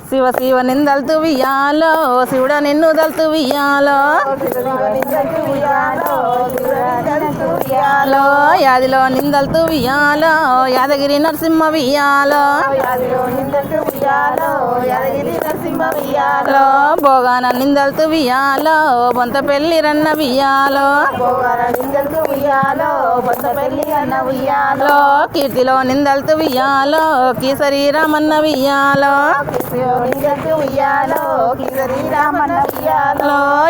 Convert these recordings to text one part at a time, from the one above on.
శివ శివ నిందల్తు వియాలో శివుడ నిన్ను దల్తు వియాలో యాదిలో నిందల్తు వియాలో యాదగిరి నరసింహ వియాలో భోగాన నిందల్తు వియాలో బొంత పెళ్లి రన్న వియాలో కీర్తిలో నిందల్తు వియాలో కీసరి రామన్న వియాలో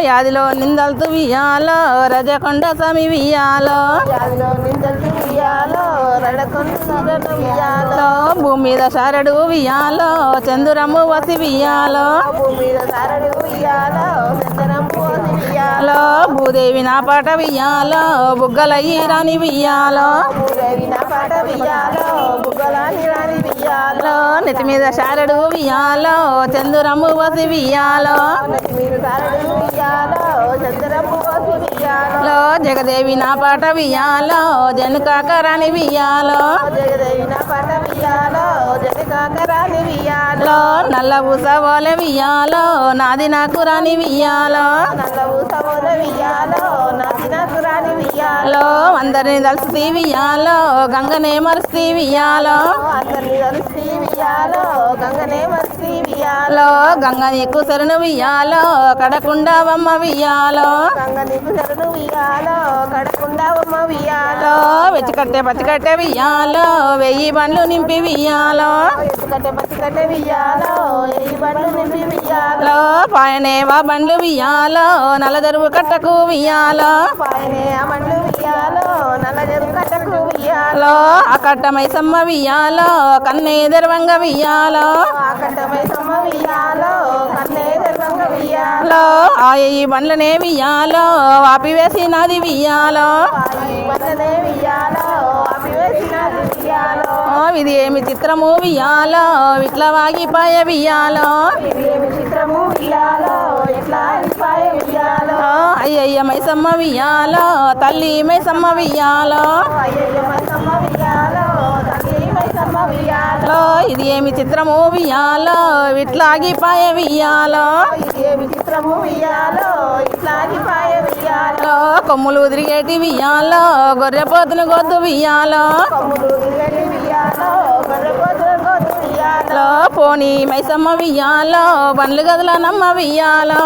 యాదిలో నిందల్తు వియాలో రజకొండ స్వామి వియాలో భూమి మీద శారడు వియాలో చందురము వసి వియాలో భూదేవి నా పాట వియాలో బుగ్గలయ్యి రాని వియాలో నెత్తి మీద శారడు వియాలో చందురము వసి వియాలో జగదేవి నా పాట వియాలో జనకాకరాని వియాలో నల్ల ఊసవోల వియాలో నాది నాకు రాని వియాలో అందరిని తలుస్తీ వియాలో గంగనే మరుస్తీ వియాలో గంగ నీకు శరణు వియాలో కడకుండావమ్మ వియాలో వెచ్చికట్టే పచ్చికట్టే వియాలో 1000 బండ్లు నింపి వియాలో పాయనేవా బండ్లు వియాలో నల్లదరువు కట్టకు వియాలో ఆ కట్టమై సమ్మ వియాలో కన్నే దర్వంగ వియాలో ఆ 1000 బండ్లనే వియాలో ఆపివేసినది వియాలో ఇది ఏమి చిత్రము వియాలో ఇట్లా వాగిపాయ వియాలో అయ్యయ్య మైసమ్మ వియాలో తల్లి మైసమ్మ వియాలో ఇది ఏమి చిత్రము వియాలో ఇట్లాగిపాయ వియాలో కొమ్ములు తిరిగేటి వియాలో గొర్రెపోతులు గొద్దు వియాలో పోనీ మైసమ్మ వియాలో బండ్లు గదుల నమ్మ వియాలో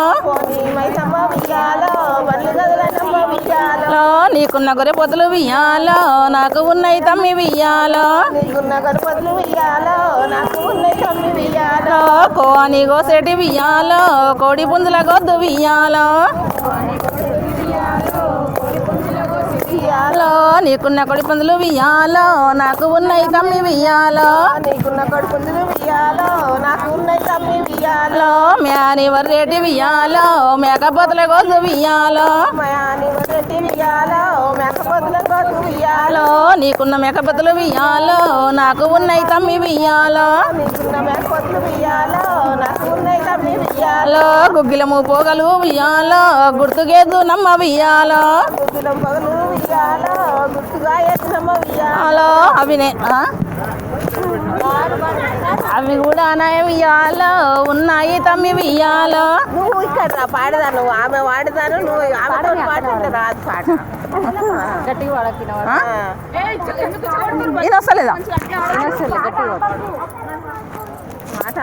నీకున్న గొర్రెపోతులు వియాలో నాకు ఉన్నాయి తమ్మి వియాలో కోని గోసేటి వియాలో కోడి పుంజుల గొద్దు వియాలో నీకున్న కొడి పుంజులు వియాలో నాకు ఉన్నాయి తమ్మి వియాలో మ్యాని వర్రేటి వియాలో మేకపోతుల గొద్దు వియాలో నీకున్న మేకపోతులు వియాలో నాకు ఉన్నాయి తమ్మి వియాలో గుగ్గిలము పోగలు వియాలో గుర్తుగేదు నమ్మ వియాలో అవినే అవి కూడా అనాయ వియాలో ఉన్నాయి తమ్మి వియాలో నువ్వు ఇక్కడ పాడదా నువ్వు ఆమె వాడతాను నువ్వు ఆమెతో పాడుతుంటే రాదు పాట ఇది వస్తలేదా మాట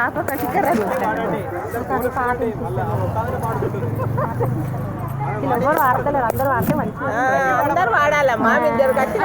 అందరూ వాడాలమ్మా ఇద్దరు గట్టి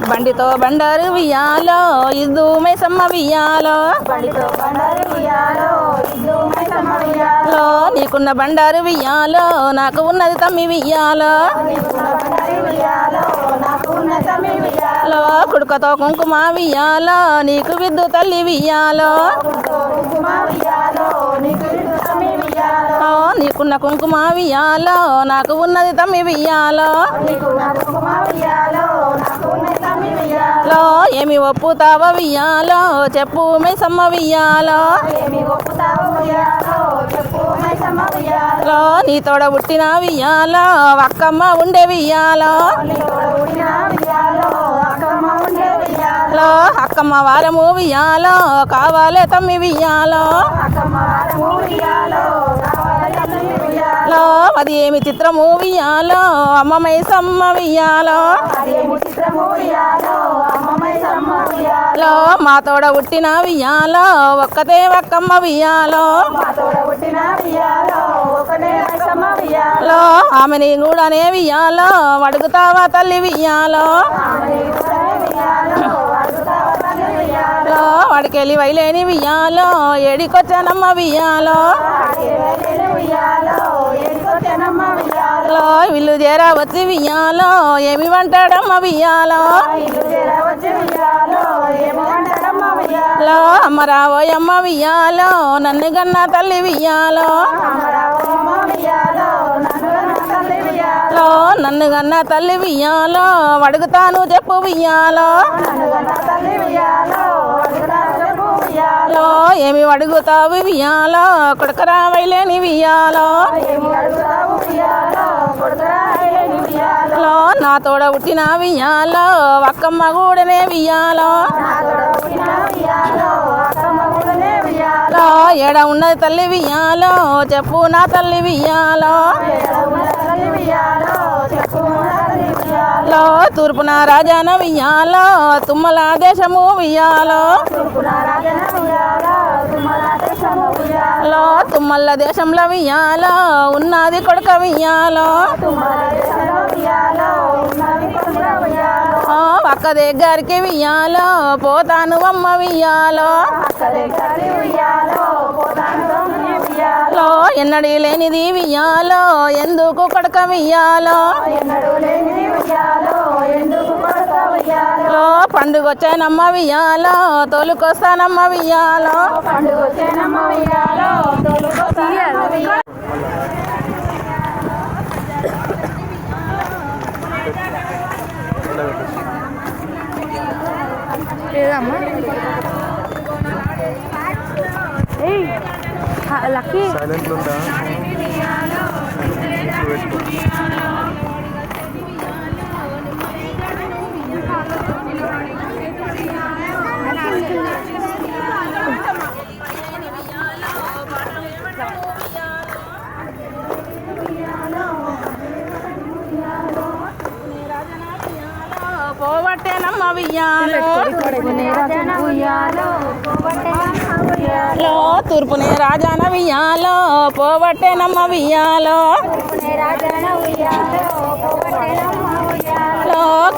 బండితో బండారు వియాలో ఇద్దు మైసమ్మ వియాలో నీకున్న బండారు వియాలో నాకు ఉన్నది తమ్మి వియాలో కుడుకతో కుంకుమ వియాలో నీకు విద్దు తల్లి వియాలో నీకున్న కుంకుమ వియ్యాలో నాకు ఉన్నది తమ్మి వియ్యాలో ఏమి ఒప్పుతావ వియ్యాలో చెప్పు మైసమ్మ వియ్యాలో నీ తోడ పుట్టిన వియ్యాలో అక్కమ్మ ఉండే వియ్యాలో అక్కమ్మ వారము వియ్యాలో కావాలే తమ్మి వియ్యాలో అది ఏమి చిత్రము వియ్యాలో అమ్మ మైసమ్మ వియ్యాలో మా తోడ పుట్టిన వియ్యాలో ఒక్కతే ఒక్కమ్మ వియ్యాలో ఆమెని కూడానే వియ్యాలో అడుగుతావా తల్లి వియ్యాలో వాడికెళ్ళి వైలేని వియ్యాలో ఏడికొచ్చానమ్మ వియ్యాలో విల్లు చేరా వచ్చి వియ్యాలో ఏమి వంటాడమ్మ వియ్యాలో అమ్మ రావోయమ్మ వియ్యాలో నన్ను గన్న తల్లి వియ్యాలో నన్ను గన్న తల్లి వియ్యాలో అడుగుతాను చెప్పు వియ్యాలో ఏమి అడుగుతావు వియ్యాలో కొడుకరా వైలేని వియ్యాలో నా తోడ పుట్టిన వియ్యాలో అక్కమ్మ కూడనే వియ్యాలో ఏడ ఉన్నది తల్లి వియ్యాలో చెప్పు నా తల్లి వియ్యాలో తూర్పున రాజాన వియ్యాలో తుమ్మల దేశము వియ్యాలో తుమ్మల దేశంలో వియ్యాలో ఉన్నది కొడుక వియ్యాలో అక్క దగ్గరికి వియ్యాలో పోతాను అమ్మ వియ్యాలో ఎన్నడీ లేనిది వియ్యాలో ఎందుకు కొడుక వియ్యాలో పండుగొచ్చానమ్మ వియ్యాలో తోలుకొస్తానమ్మ వియ్యాలో లక్కీ పోవట్టేనమ్మ వియ్యాలో తూర్పునే రాజాన వియ్యాలో పోవట్టేనమ్మ వియ్యాలో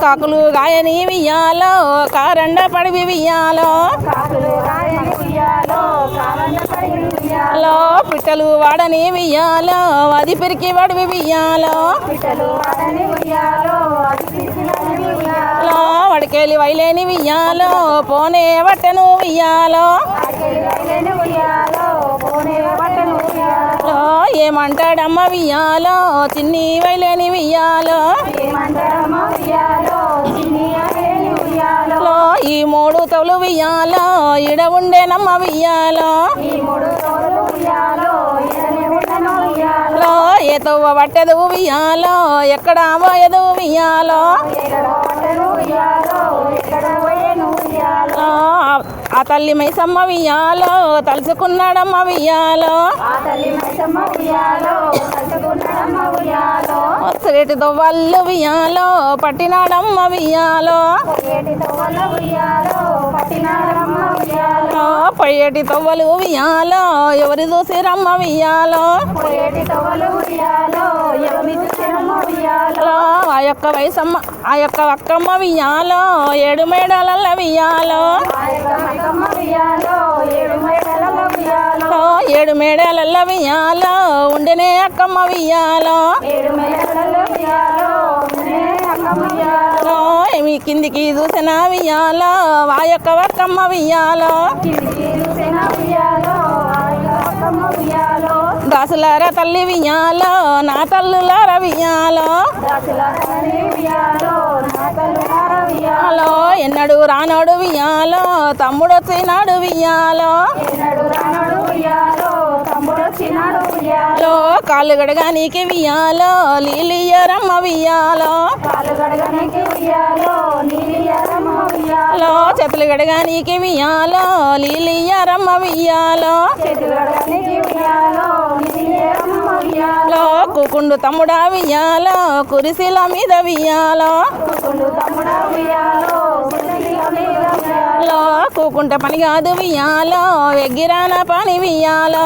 కాకులు గాయని వియ్యాలో కారండ పడివి వియ్యాలో పిట్టలు వాడని వియ్యాలో అది పిరికి పడివి వియ్యాలో వడికెళ్ళి వైలేని వియ్యాలో పోనే వట్టెను వియ్యాలో ఏమంటాడమ్మ వియ్యాలో చిన్ని వైలేని వియ్యాలో ఈ మూడు తోలు వియ్యాలో ఇడ ఉండేనమ్మ వియ్యాలో ఏ తవ్వ పట్టెదు వియ్యాలో ఎక్కడ పోయేదు వియ్యాలో ఆ తల్లి మైసమ్మ వియ్యాలో తలుచుకున్నాడమ్మ వియ్యాలో రేటి తొవ్వళ్ళు వియ్యాలో పట్టినాడమ్మ వియ్యాలో పొయ్యేటి తొవ్వలు వియ్యాలో ఎవరు చూసిరమ్మ వియ్యాలో ఆ యొక్క వయసమ్మ ఆ యొక్క అక్కమ్మ వియ్యాలో 7 మేడలల్ల వియ్యాలో 7 మేడలల్ల వియ్యాలో ఉండెనే అక్కమ్మ వియ్యాలో ఏమి కిందికి చూసిన వియ్యాలో ఆ యొక్క అక్కమ్మ వియ్యాలో దాసులార తల్లి వియాలో నా తల్లులార వియాలో ఎన్నడు రానోడు వియాలో తమ్ముడు వచ్చినాడు వియాలో కాళ్ళు గడగా నీకు వియాలో లీలియరమ్మ వియాలో చేతులు గడగా నీకు వియాలో లీలియరమ్మ వియాలో కూకుండు తమ్ముడా వియాలో కురిసిల మీద వియాలో కూకుంటే పని కాదు వియాలో ఎగ్గిరాన పని వియాలో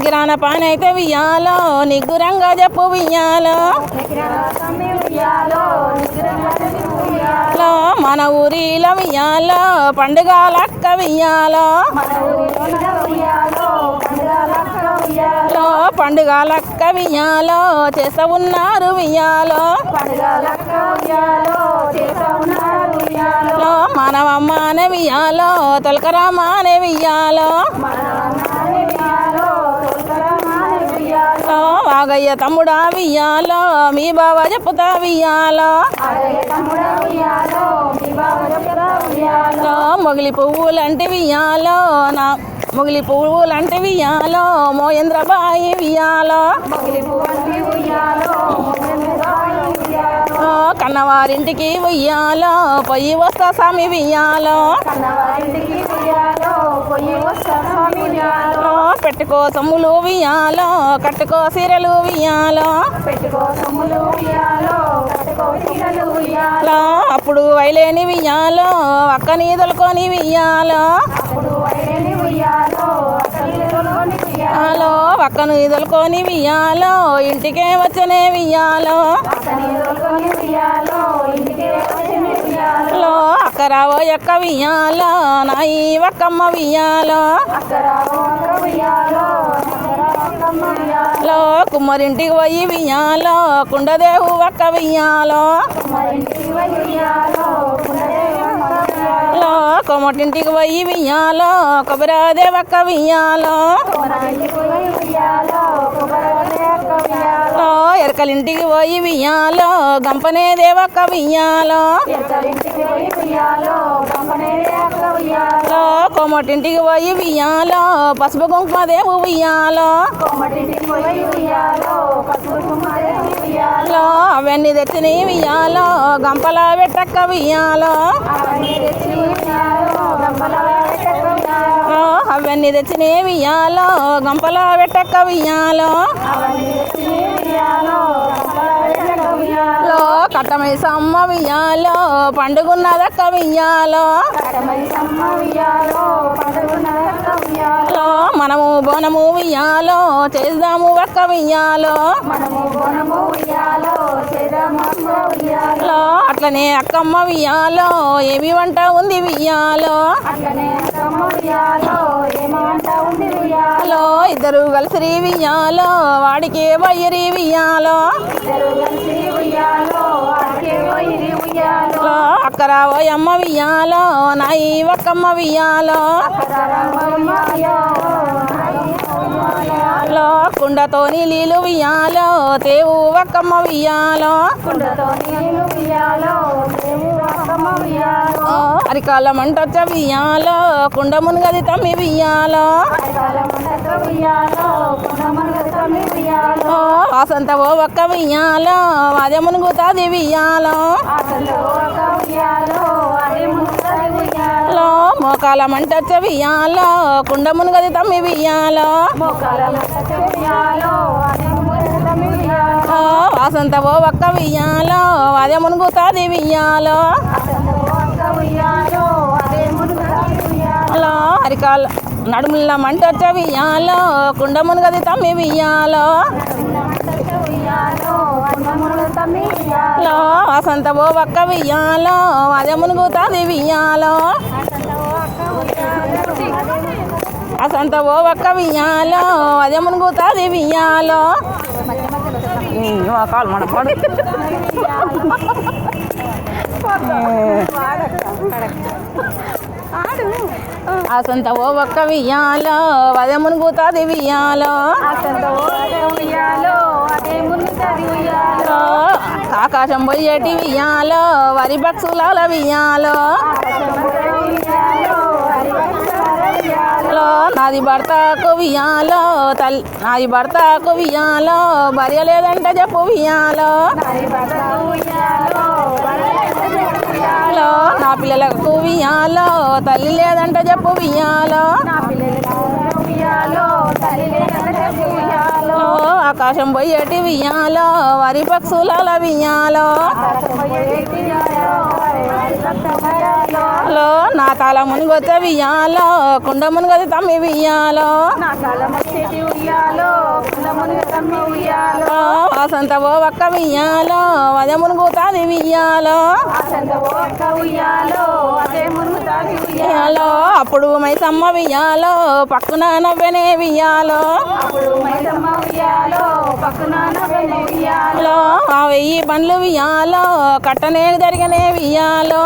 గిరాన పని అయితే వియాలో నిగ్గురంగా చెప్పు వియాలో మన ఊరిలో వియాలో పండుగ లక్క వియాలో పండుగ లక్క వియాలో చేస్తా ఉన్నారు వియాలో మనవమ్మనే వియాలో తొలకరామానే వియాలో వాగయ్య తమ్ముడా వియాలో మీ బావ చెప్పుతా వియాలో మొగిలి పువ్వులంటే వియాలో నా మొగిలి పువ్వులంటే వియాలో మోయేంద్రబాయి వియాలో కన్నవారింటికి ఉయ్యాలో పొయ్యి వస్తా స్వామి వియాలో పెట్టుకో సొమ్ములు వియాలో కట్టుకో సీరలు వియాలో అప్పుడు వైలేని వియాలో అక్కని దొలుకొని వియాలో అక్కను దొలుకొని వియాలో ఇంటికే వచ్చనే వియాలో అక్కరావో ఎక్క వియాలో నాయి వక్కమ్మ వియాలో కుమ్మరింటికి పోయి వియాలో కుండదేవు వక్క వియాలో కొమ్మటింటికి పోయి వియాలో కొబ్బరాదేవక్క వియాలో ఎరకలింటికి పోయి వియాలో గంపనే దేవక్క వియాలో కొమ్మటింటికి పోయి వియాలో పసుపు కుంకుమ దేవు వియాలో అవన్నీ తెచ్చిన వియాలో గంపల పెట్టక్క వియాలో అవన్నీ తెచ్చిన వియాలో గంపల పెట్టక్క వియాలో కట్టమై సమ్మ వియాలో పండుగున్నదక్క వియాలో మనము బోనము వియాలో చేద్దాము ఒక్క వియాలో అట్లనే అక్కమ్మ వియాలో ఏమి వంట ఉంది వియాలో ఇద్దరు కలిసి వియాలో వాడికి వయ్యరి వియాలో అక్కరావో అమ్మ వియాలో నాయి ఒక్కమ్మ వియాలో కుండతోని నీళ్ళు వియాలో తేవు ఒక్కమ్మ వియాలో అరికాల మంటొచ్చ వియాలో కుండ మునుగది తమ్మి వియాలో వాసంత ఓ ఒక్క వియాలో అదే మునుగుతాది వియాలో మోకాల మంటొచ్చ వియాలో కుండ మునుగది తమ్మి వియాలో వాసంత ఓ ఒక్క వియాలో అదే మునుగుతాది వియాలో అరికాల నడుముల మంటొచ్చ వియాలో కుండ మునుగది తమ్మి వియాలో వాసంత ఓ ఒక్క వియాలో అదే మునుగుతాది వియాలో అసంత ఓ ఒక్క వియాలో అదే మునుగుతాది వియాలో కాలు మన పడు ఆ సొంత ఓ ఒక్క వియ్యాలో అదే మునుగుతాది వియ్యాలో ఆకాశం పోయేటి వియ్యాలో వరి పక్షుల వియ్యాలో నాది భర్తకు వియ్యాలో నాది భర్తకు వియ్యాలో భార్య లేదంటే చెప్పు వియ్యాలో నా పిల్లలకు వియ్యాలో తల్లి లేదంటే చెప్పు వియ్యాలో ఆకాశం పోయేటి వియ్యాలో వరి పక్షుల వియ్యాలో నా కాల మునిగొతే వియ్యాలో కుండ మునిగొతే తమ్మి వియ్యాలో వసంత ఓ ఒక్క వియ్యాలో అదే మునుగుతాది వియ్యాలో అప్పుడు మైసమ్మ వియ్యాలో పక్కున నవ్వెనే వియ్యాలో ఆ 1000 బండ్లు వియ్యాలో కట్టనే జరిగనే వియ్యాలో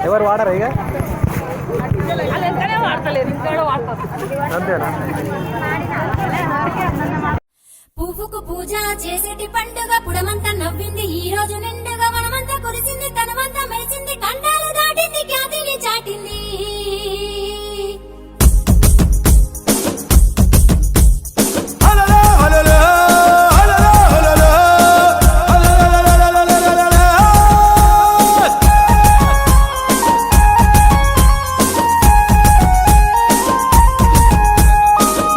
ఎవరు వాడరు ఇక అంతేనా పువ్వుకు పూజ చేసేటి పండుగ పుడమంతా నవ్వింది ఈ రోజు నిండుగా మనమంతా కురిసింది తనమంతా మెరిసింది కండాలు దాటింది ఖ్యాతిని చాటింది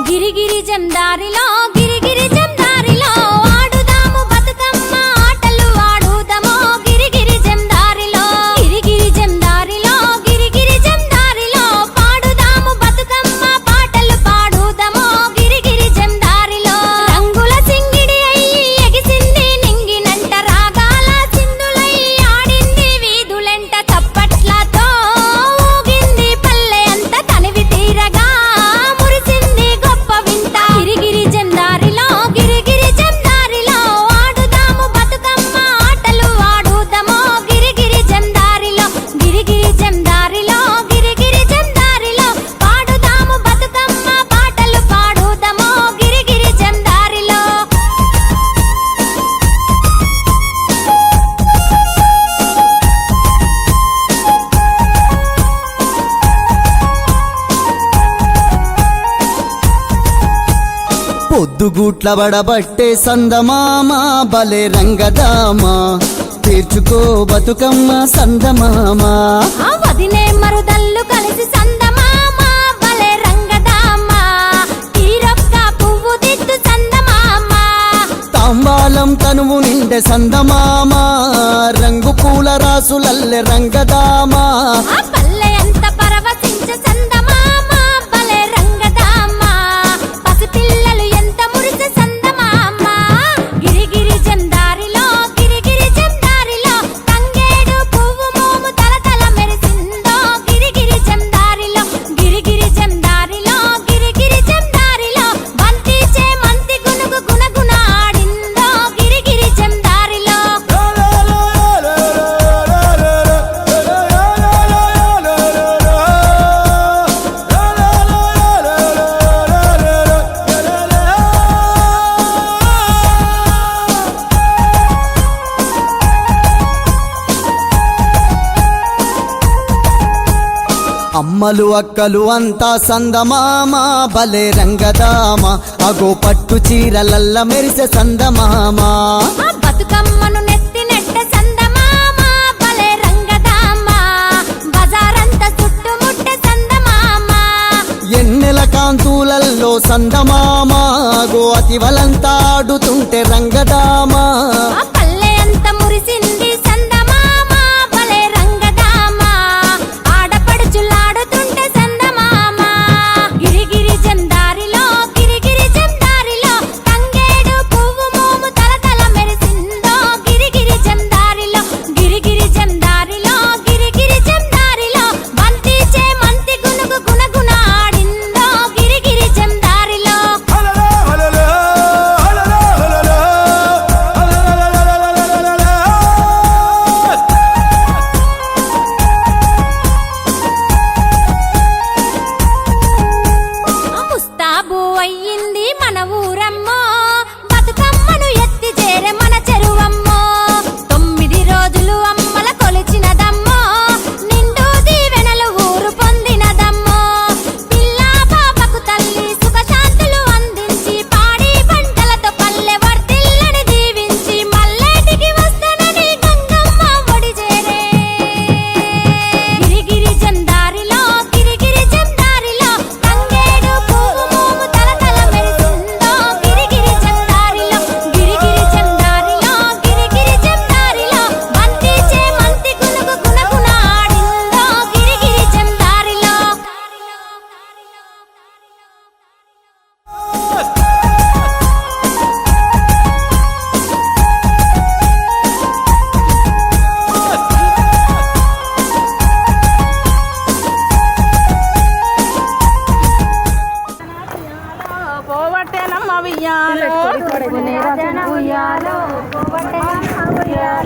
గిరిగిరి జందారిలో గిరిగిరి జందారిలో ఆడుదాము బతుకమ్మ ఆటలు ఆడుదామో గిరిగిరి జందారిలో గిరిగిరి జందారిలో గిరిగిరి జందారిలో పాడుదాము బతుకమ్మ పాటలు పాడుదామో గిరిగిరి జందారిలో రంగుల సింగిడి అయ్యి ఎగిసింది నింగినంట రాగాల సింధులై ఆడింది వీధులెంట చప్పట్లతో ఊగింది పల్లె అంత తనివి తీరగా మురిసింది గొప్ప వింత గిరిగిరి జందారిలో గిరిగిరి జందారిలో ఆడుదాము బతుకమ్మ ఆటలు ఆడుదామో గిరిగిరి జందారిలో గిరిగిరి జందారిలో గిరిగిరి జందారిలో పాడుదాము బతుకమ్మ పాటలు పాడుదామో గిరిగిరి జందారిలో పొద్దుగూట్ల బడబట్టే సందమామ బలే రంగదామా తీర్చుకో బతుకమ్మ సందమామ ఆ వదినే మరుదల్లు కలిసి సందమామ భలే రంగదామ తీరొక్క పువ్వు దిద్దు సందమామ తాంబాలం తనువు నిండే సందమామ రంగు పూల రాసులల్లె రంగదామా ఆ పల్లె అంత పరవశించే సందమామ భలే రంగదామ పసిపిల్లలు ఎంత మురిసే సందమామ గిరిగిరి జందారిలో గిరిగిరి జందారిలో తంగేడు పువ్వు మోము తలతల మెరిసిందో గిరిగిరి జందారిలో గిరిగిరి జందారిలో గిరిగిరి జందారిలో బంతి చేమంతి గునుగు గుణగుణ ఆడిందో గిరిగిరి జందారిలో అమ్మలు అక్కలు అంతా సందమామ బలే రంగదామా అగో పట్టు చీరలల్ల మెరిసే సందమామా ఆ బతుకమ్మను నెత్తి నెట్ట సందమామ భలే రంగదామ బజారంతా చుట్టుముట్టే సందమామ ఎన్నెల కాంతులల్లో సందమామ అగో అతివలంతా ఆడుతుంటే రంగదామా ఆ పల్లె అంత మురిసింది సందమామ భలే రంగదామ ఆడపడుచులాడుతుంటే సందమామ గిరిగిరి జందారిలో గిరిగిరి జందారిలో తంగేడు పువ్వు మోము తలతల మెరిసిందో గిరిగిరి జందారిలో గిరిగిరి జందారిలో గిరిగిరి జందారిలో బంతి చేమంతి గునుగు గుణగుణ ఆడిందో గిరిగిరి జందారిలో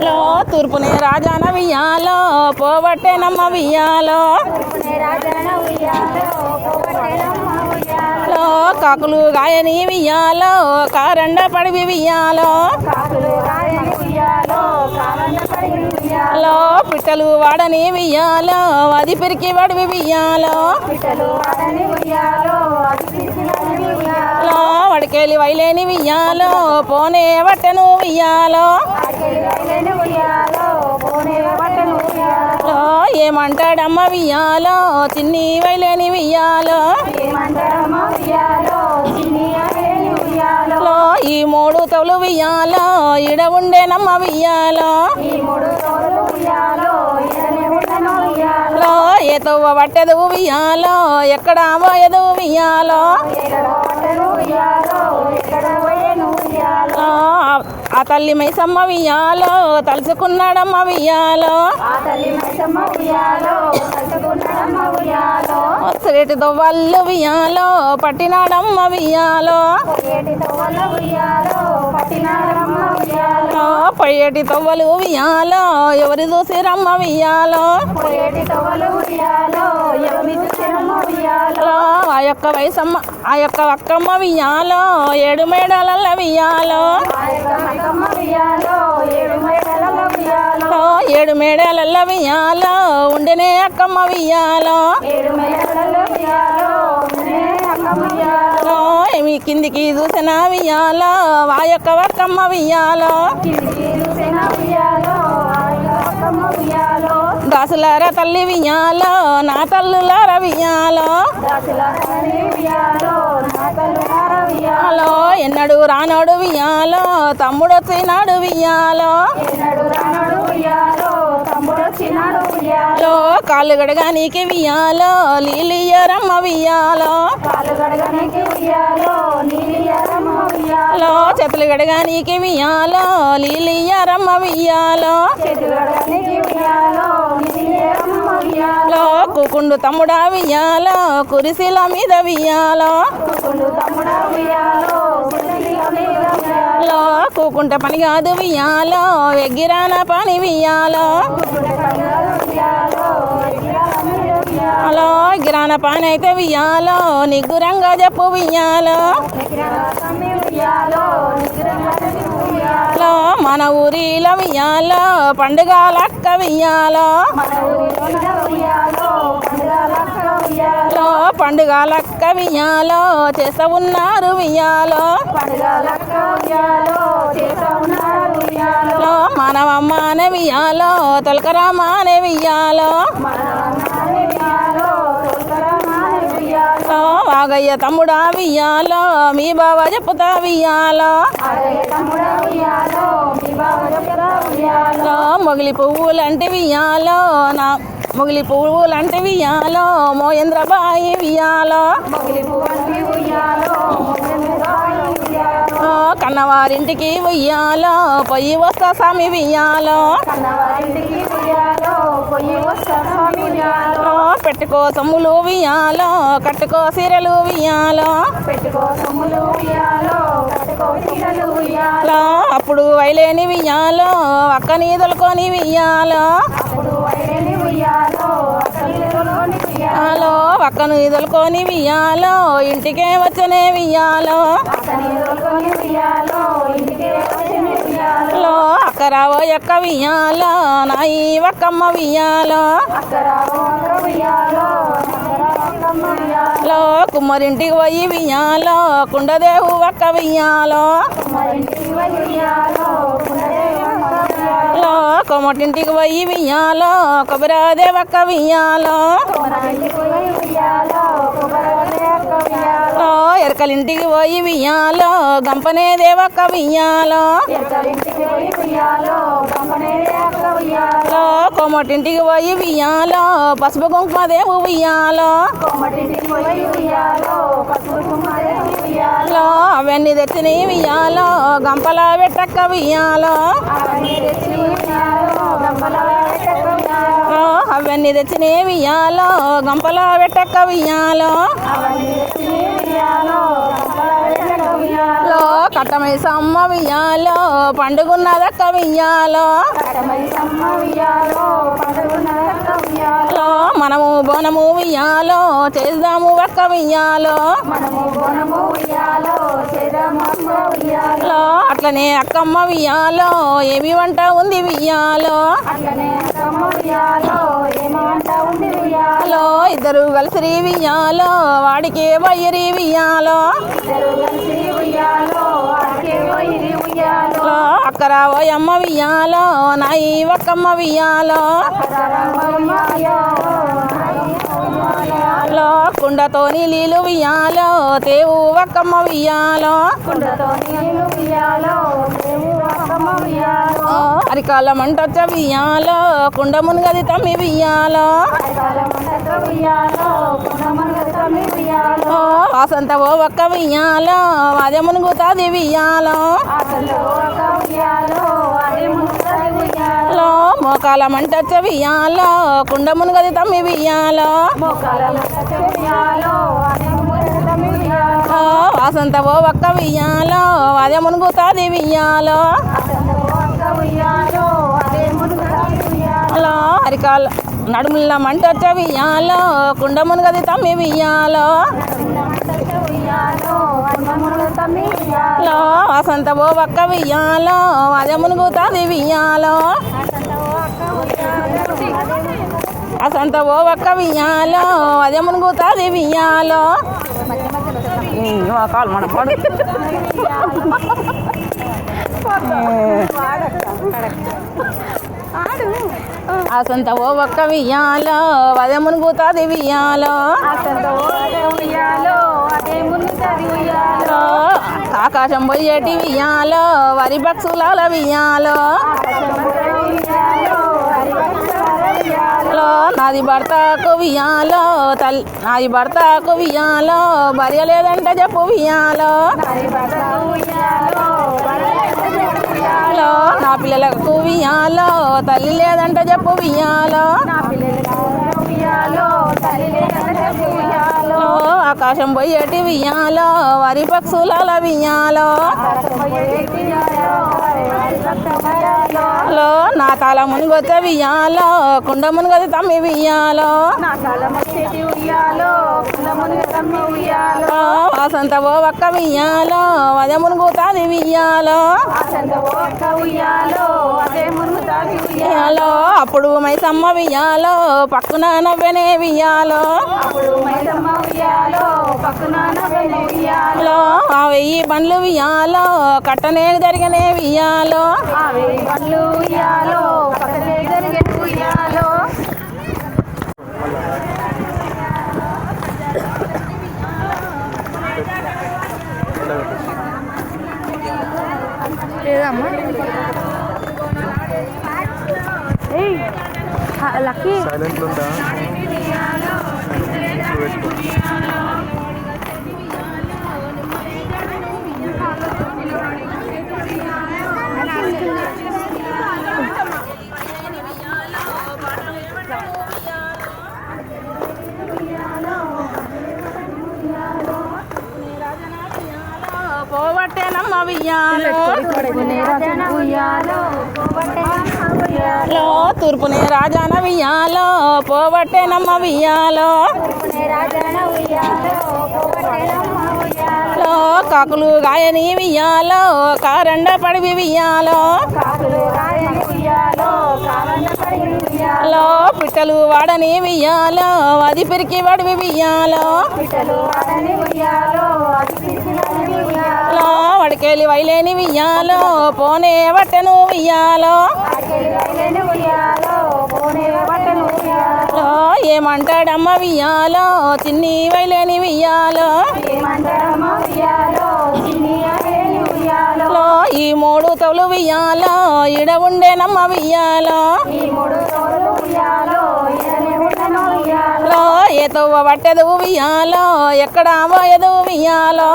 లో తూర్పునే రాజాన వియ్యాలో పోవట్టేనమ్మ వియ్యాలో లో కాకులు గాయని వియ్యాలో కారండ పడివి వియ్యాలో లో పిట్టలు వాడని వియ్యాలో అది పిరికి వడివి వియ్యాలో లో వడికేలి వైలేని వియ్యాలో పోనే వట్టెను వియ్యాలో లో ఏమంటాడమ్మ వియ్యాలో చిన్ని వైలేని వియ్యాలో లో ఈ మూడు తొలు వియ్యాలో ఇడ ఉండేనమ్మ వియ్యాలో లో ఏ తవ్వ పట్టెదు వియ్యాలో ఎక్కడ పోయేదు వియ్యాలో ఆ తల్లి మైసమ్మ వియ్యాలో తలుచుకున్నాడమ్మ వియ్యాలో రేటి దొవ్వళ్ళు వియ్యాలో పట్టినాడమ్మ వియ్యాలో పయ్యేటి తొవ్వలు వియ్యాలో ఎవరి చూసిరమ్మ వియ్యాలో ఆ యొక్క వయసమ్మ ఆ యొక్క అక్కమ్మ వియ్యాలో 7 మేడల వియ్యాలో 7 మేడల వియ్యాలో ఉండెనే అక్కమ్మ వియ్యాలో ఏమి కిందికి చూసిన వియ్యాలో ఆ యొక్క అక్కమ్మ వియ్యాలో దాసులార తల్లి వియ్యాలో నా తల్లులార వియ్యాలో హలో ఎన్నడు రానోడు వియ్యాలో తమ్ముడు వచ్చినాడు వియ్యాలో లో కాళ్ళు గడగానికి వియ్యాలో లీలియరమ్మ వియ్యాలో లో చేతులు గడగానికి వియ్యాలో లీలియరమ్మ వియ్యాలో లో కూకుండు తమ్ముడా వియ్యాలో కురిసిల మీద వియ్యాలో లో కూకుంటే పని కాదు వియ్యాలో ఎగ్గిరాన పని వియ్యాలో హలో గిరాన పని అయితే వియ్యాలో నిగ్గురంగా చెప్పు వియ్యాలో లో మన ఊరిలో వియ్యాలో పండుగ లక్క వియ్యాలో లో పండుగ లక్క వియ్యాలో చేస్తా ఉన్నారు వియ్యాలో లో మనవమ్మ అనే వియ్యాలో తొలకరామ అనే వియ్యాలో లో వాగయ్య తమ్ముడా వియ్యాలో మీ బావ చెప్పుతా వియ్యాలో లో మొగిలి పువ్వులంటే వియ్యాలో నా మొగిలి పువ్వులంటే వియ్యాలో మోయేంద్రబాయి వియ్యాలో కన్నవారింటికి ఉయ్యాలో పొయ్యి వస్తా స్వామి వియ్యాలో పెట్టుకో సొమ్ములు వియ్యాలో కట్టుకో సీరలు వియ్యాలో అప్పుడు వైలేని వియ్యాలో అక్క నీదలుకొని వియ్యాలో హలో అక్కను ఈదలుకొని వియ్యాలో ఇంటికే వచ్చనే వియ్యాలో లో అక్కరావో యొక్క వియ్యాలో నా ఈ ఒక్కమ్మ వియ్యాలో లో కుమ్మరింటికి పోయి వియ్యాలో కుండదేవు ఒక్క వియ్యాలో లో కొమ్మటింటికి పోయి వియ్యాలో కొబ్బరాదేవక్క వియ్యాలో లో ఎరకలింటికి పోయి వియ్యాలో గంపనే దేవక్క వియ్యాలో లో కొమ్మటింటికి పోయి వియ్యాలో పసుపు కుంకుమ దేవు వియ్యాలో లో అవన్నీ తెచ్చిన వియ్యాలో గంపల పెట్టక్క వియ్యాలో అవన్నీ తెచ్చిన వియ్యాలో గంపల పెట్టక్క వియ్యాలో లో కట్టమై సమ్మ వియ్యాలో పండుగున్నదక్క వియ్యాలో లో మనము బోనము వియ్యాలో చేద్దాము ఒక్క వియ్యాలో లో అట్లనే అక్కమ్మ వియ్యాలో ఏమి వంట ఉంది వియ్యాలో లో ఇద్దరు కలిసి వియ్యాలో వాడికి బయ్యరి వియ్యాలో లో అక్కరా ఓయమ్మ వియ్యాలో నాయి ఒక్కమ్మ వియ్యాలో లో కుండతో నీళ్ళు వియ్యాలో తేవు ఒక్కమ్మ వియ్యాలో అరికాల మంటొచ్చ వియ్యాలో కుండ మునుగది తమ్మి వియ్యాలో వాసంత ఓ ఒక్క వియ్యాలో అదే మునుగుతాది వియ్యాలో లో మోకాల మంటొచ్చ వియ్యాలో కుండ మునుగది తమ్మి వియ్యాలో వాసంత ఓ ఒక్క వియ్యాలో అదే మునుగుతాది వియ్యాలో లో అరికాల నడుముల మంటొచ్చ వియ్యాలో కుండ మునుగది తమ్మి వియ్యాలో లో వాసంత ఓ ఒక్క వియ్యాలో అదే మునుగుతాది వియ్యాలో వాసంత ఓ ఒక్క వియ్యాలో అదే మునుగుతాది వియ్యాలో కాలు మన పడు ఆసంత ఓ ఒక్క వియ్యాలో అదే మునుగుతాది వియ్యాలో ఆకాశం పోయేటి వియ్యాలో వరి పక్షులాల వియ్యాలో లో నాది భర్తకు వియ్యాలో నాది భర్తకు వియ్యాలో భార్య లేదంటే చెప్పు వియ్యాలో లో నా పిల్లలకు వియ్యాలో తల్లి లేదంటే చెప్పు వియ్యాలో లో ఆకాశం పోయేటి వియ్యాలో వరి పక్షులాల వియ్యాలో లో నా తాళ మునిగొచ్చ వియ్యాలో కుండ మునిగది తమ్మి వియ్యాలో వాసంత ఓ ఒక్క వియ్యాలో అదే మునుగుతాది వియ్యాలో వియ్యాలో అప్పుడు మైసమ్మ వియ్యాలో పక్కున నవ్వెనే వియ్యాలో లో ఆ 1000 బండ్లు వియ్యాలో కట్టనే జరిగనే వియ్యాలో లేదమ్మా లక్కీ సైలెంట్ ఉందా పోవట్టేనమ్మ వియ్యాలో లో తూర్పునే రాజాన వియ్యాలో పోవట్టేనమ్మ వియ్యాలో లో కాకులు గాయని వియ్యాలో కారండ పడివి వియ్యాలో లో పిట్టలు వాడని వియ్యాలో అది పిరికి వడివి వియ్యాలో లో వడికేలి వైలేని వియ్యాలో పోనే వట్టెను వియ్యాలో లో ఏమంటాడమ్మ వియ్యాలో చిన్ని వైలేని వియ్యాలో లో ఈ 3 తౌలు వియ్యాలో ఇడ ఉండేనమ్మ వియ్యాలో లో ఏ తవ్వ పట్టెదు వియ్యాలో ఎక్కడ పోయేదు వియ్యాలో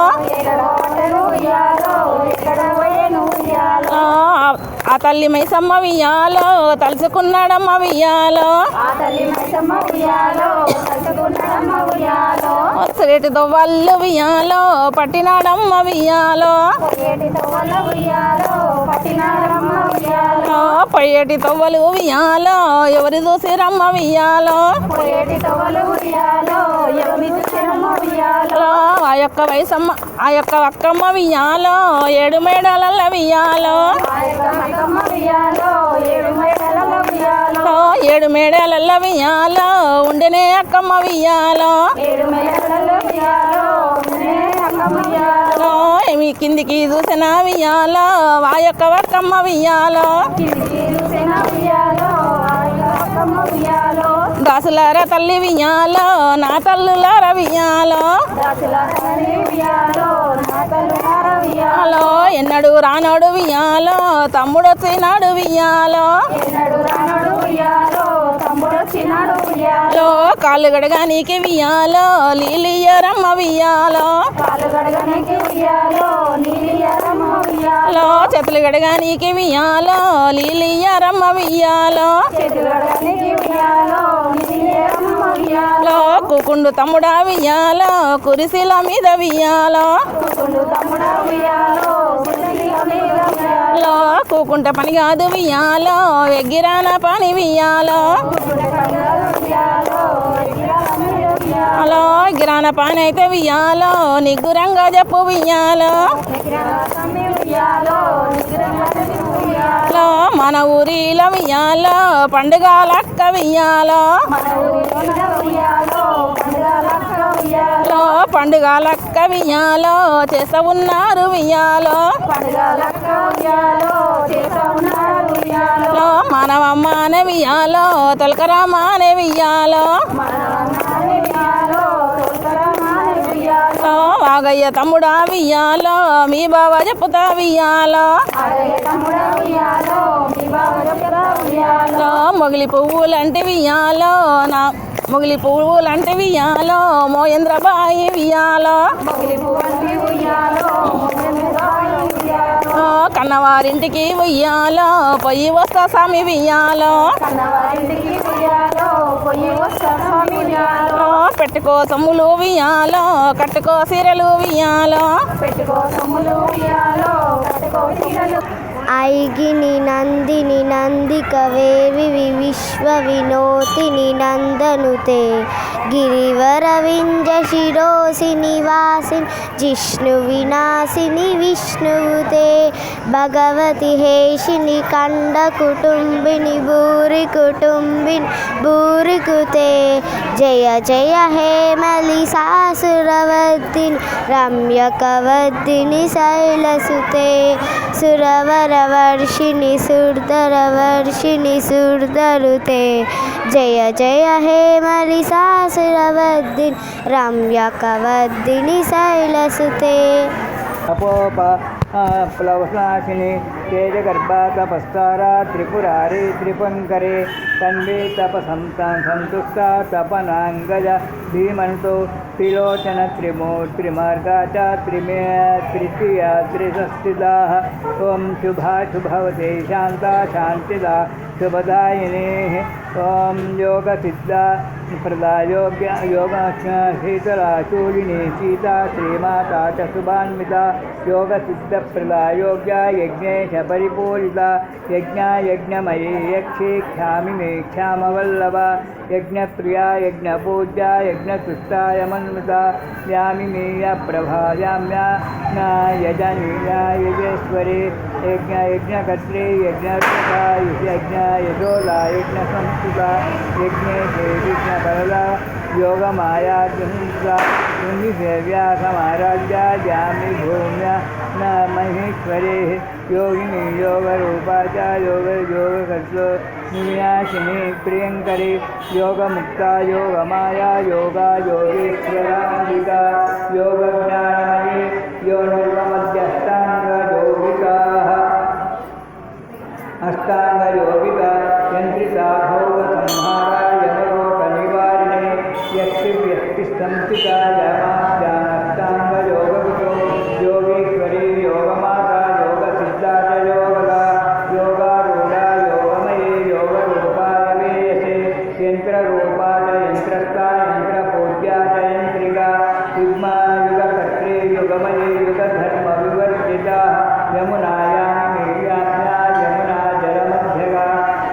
ఆ తల్లి మైసమ్మ వియ్యాలో తలుచుకున్నాడమ్మ వియ్యాలో రేటి దొవ్వళ్ళు వియ్యాలో పట్టినాడమ్మ వియ్యాలో పొయ్యేటి తొవ్వలు వియ్యాలో ఎవరి చూసిరమ్మ వియ్యాలో ఆ యొక్క వయసమ్మ ఆ యొక్క అక్కమ్మ వియ్యాలో 7 మేడల వియ్యాలో 7 మేడల వియ్యాలో ఉండెనే అక్కమ్మ వియ్యాలో ఏమి కిందికి చూసిన వియ్యాలో ఆ యొక్క అక్కమ్మ వియ్యాలో దాసులార తల్లి వియ్యాలో నా తల్లులార వియ్యాలో హలో ఎన్నడు రానోడు వియ్యాలో తమ్ముడు వచ్చినాడు వియ్యాలో కాళ్ళు గడగానికి వియ్యాలో లీలియరమ్మ వియ్యాలో చేతులు గడగానికి వియ్యాలో లీలియరమ్మ వియ్యాలో కూకుండు తమ్ముడా వియ్యాలో కురిసిల మీద వియ్యాలో కూకుంటే పని కాదు వియ్యాలో ఎగ్గిరాన పని వియ్యాలో గిరాన పని అయితే వియ్యాలో నిగ్గురంగా చెప్పు వియ్యాలో మన ఊరిలో వియ్యాలో పండుగలక్క వియ్యాలో పండుగలక్క వియ్యాలో చేస్తా ఉన్నారు వియ్యాలో మనవమ్మనే వియ్యాలో తొలకరామానే వియ్యాలో వాగయ్య తమ్ముడా వియ్యాలో మీ బావ చెప్పుతా వియ్యాలో మొగిలి పువ్వులంటే వియ్యాలో నా మొగిలి పువ్వులంటే వియ్యాలో మోయేంద్రబాయి వియ్యాలో కన్నవారింటికి వియ్యాలో పొయ్యి వస్తా స్వామి వియ్యాలో పెట్టుకో సొమ్ములు వియ్యాలో కట్టుకో సీరలు వియ్యాలో ఐగిని నందిని నందికవేవి విశ్వ వినోతిని నందనుతే గిరివర వింజ శిరోసి నివాసిని జిష్ణు వినాశిని విష్ణువుతే భగవతి హేషిని కండ కుటుంబిని భూరి కుటుంబిని భూరికుతే జయ జయ హేమలి సాసురవర్ధిని రమ్యకవర్ధిని శైలసుతే సురవరవర్షిణి సుర్ధరవర్షిణి సుర్ధరుతే జయ జయ హేమలి సాసురవర్ధిని రమ్యకవర్ధిని శైలసుతే అపోప ప్లవనాశిని తేజగర్భా తపస్తారా త్రిపురారి త్రిపంకరే తన్వే సంతుష్ట తపనాంగజ ధీమంతో త్రిలోచన త్రిమూర్తిమార్గా చ తృతీయ త్రిసస్థితా ఓం శుభవతే శాంతా శాంతిదా శుభదాయినే ఓం యోగసిద్ధ ప్రదాయోగ్య యోగ శీతలాశూలిని సీతా శ్రీమాతా చ శుభాన్విత యోగసిద్ధ ప్రదాయోగ్య యజ్ఞేశ పరిపూరిత యజ్ఞమయీ యక్షేఖ్యామి మే క్షామవల్లభ యజ్ఞప్రియా యజ్ఞపూజ్య యజ్ఞతుష్టాయ మన్విత యామి మేయ ప్రభాయామ్యా యజేశ్వరి యజ్ఞకర్త్రే యజ్ఞ యశోలా యజ్ఞ సంస్కృత యజ్ఞేశే విఘ్నకరల యోగమాయా గృహిసేవ్యా సమారాధ్యా యామి భూమ్యా न महेश्वरे योगिनी योगरूपा च योगकर्तृ विनाशिनी प्रियंकरी योगमुक्ता योगमाया योगा योगेश्वरांबिका योगज्ञानमयी योनिर्मध्यष्टांगयोगिका अष्टांगयोगिका यंत्रिता भोगसंहारा यमलोकनिवारिणे यक्षिव्यक्तिस्तंसिता यमास्यानष्टांगयोगविदो योगेश्वरी योगमाता योगसिद्धा च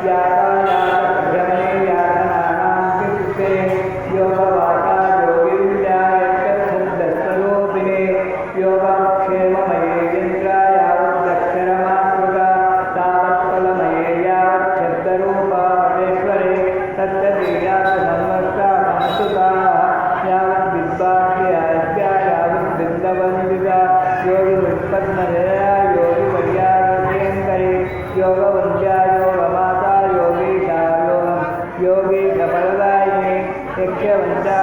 यातायातभ्रमणे यातनानां कृते योगवाचा योगिविद्यायत्तच्छन्दस्वरूपिणे योगक्षेममये यन्त्रायावदक्षरमातृका तावत्फलमये यावच्छब्दरूपा परेश्वरे तत्तदीयात्संवत्सा संस्तुताः यावद्विद्वाद्याद्या यावद्बिन्दवन्दिता योगिमुत्पद्मजया योगिपर्यायतेङ्करे योगवन्द्या योगमाता योगीशा योगी कपलदायिनी यक्षवन्द्या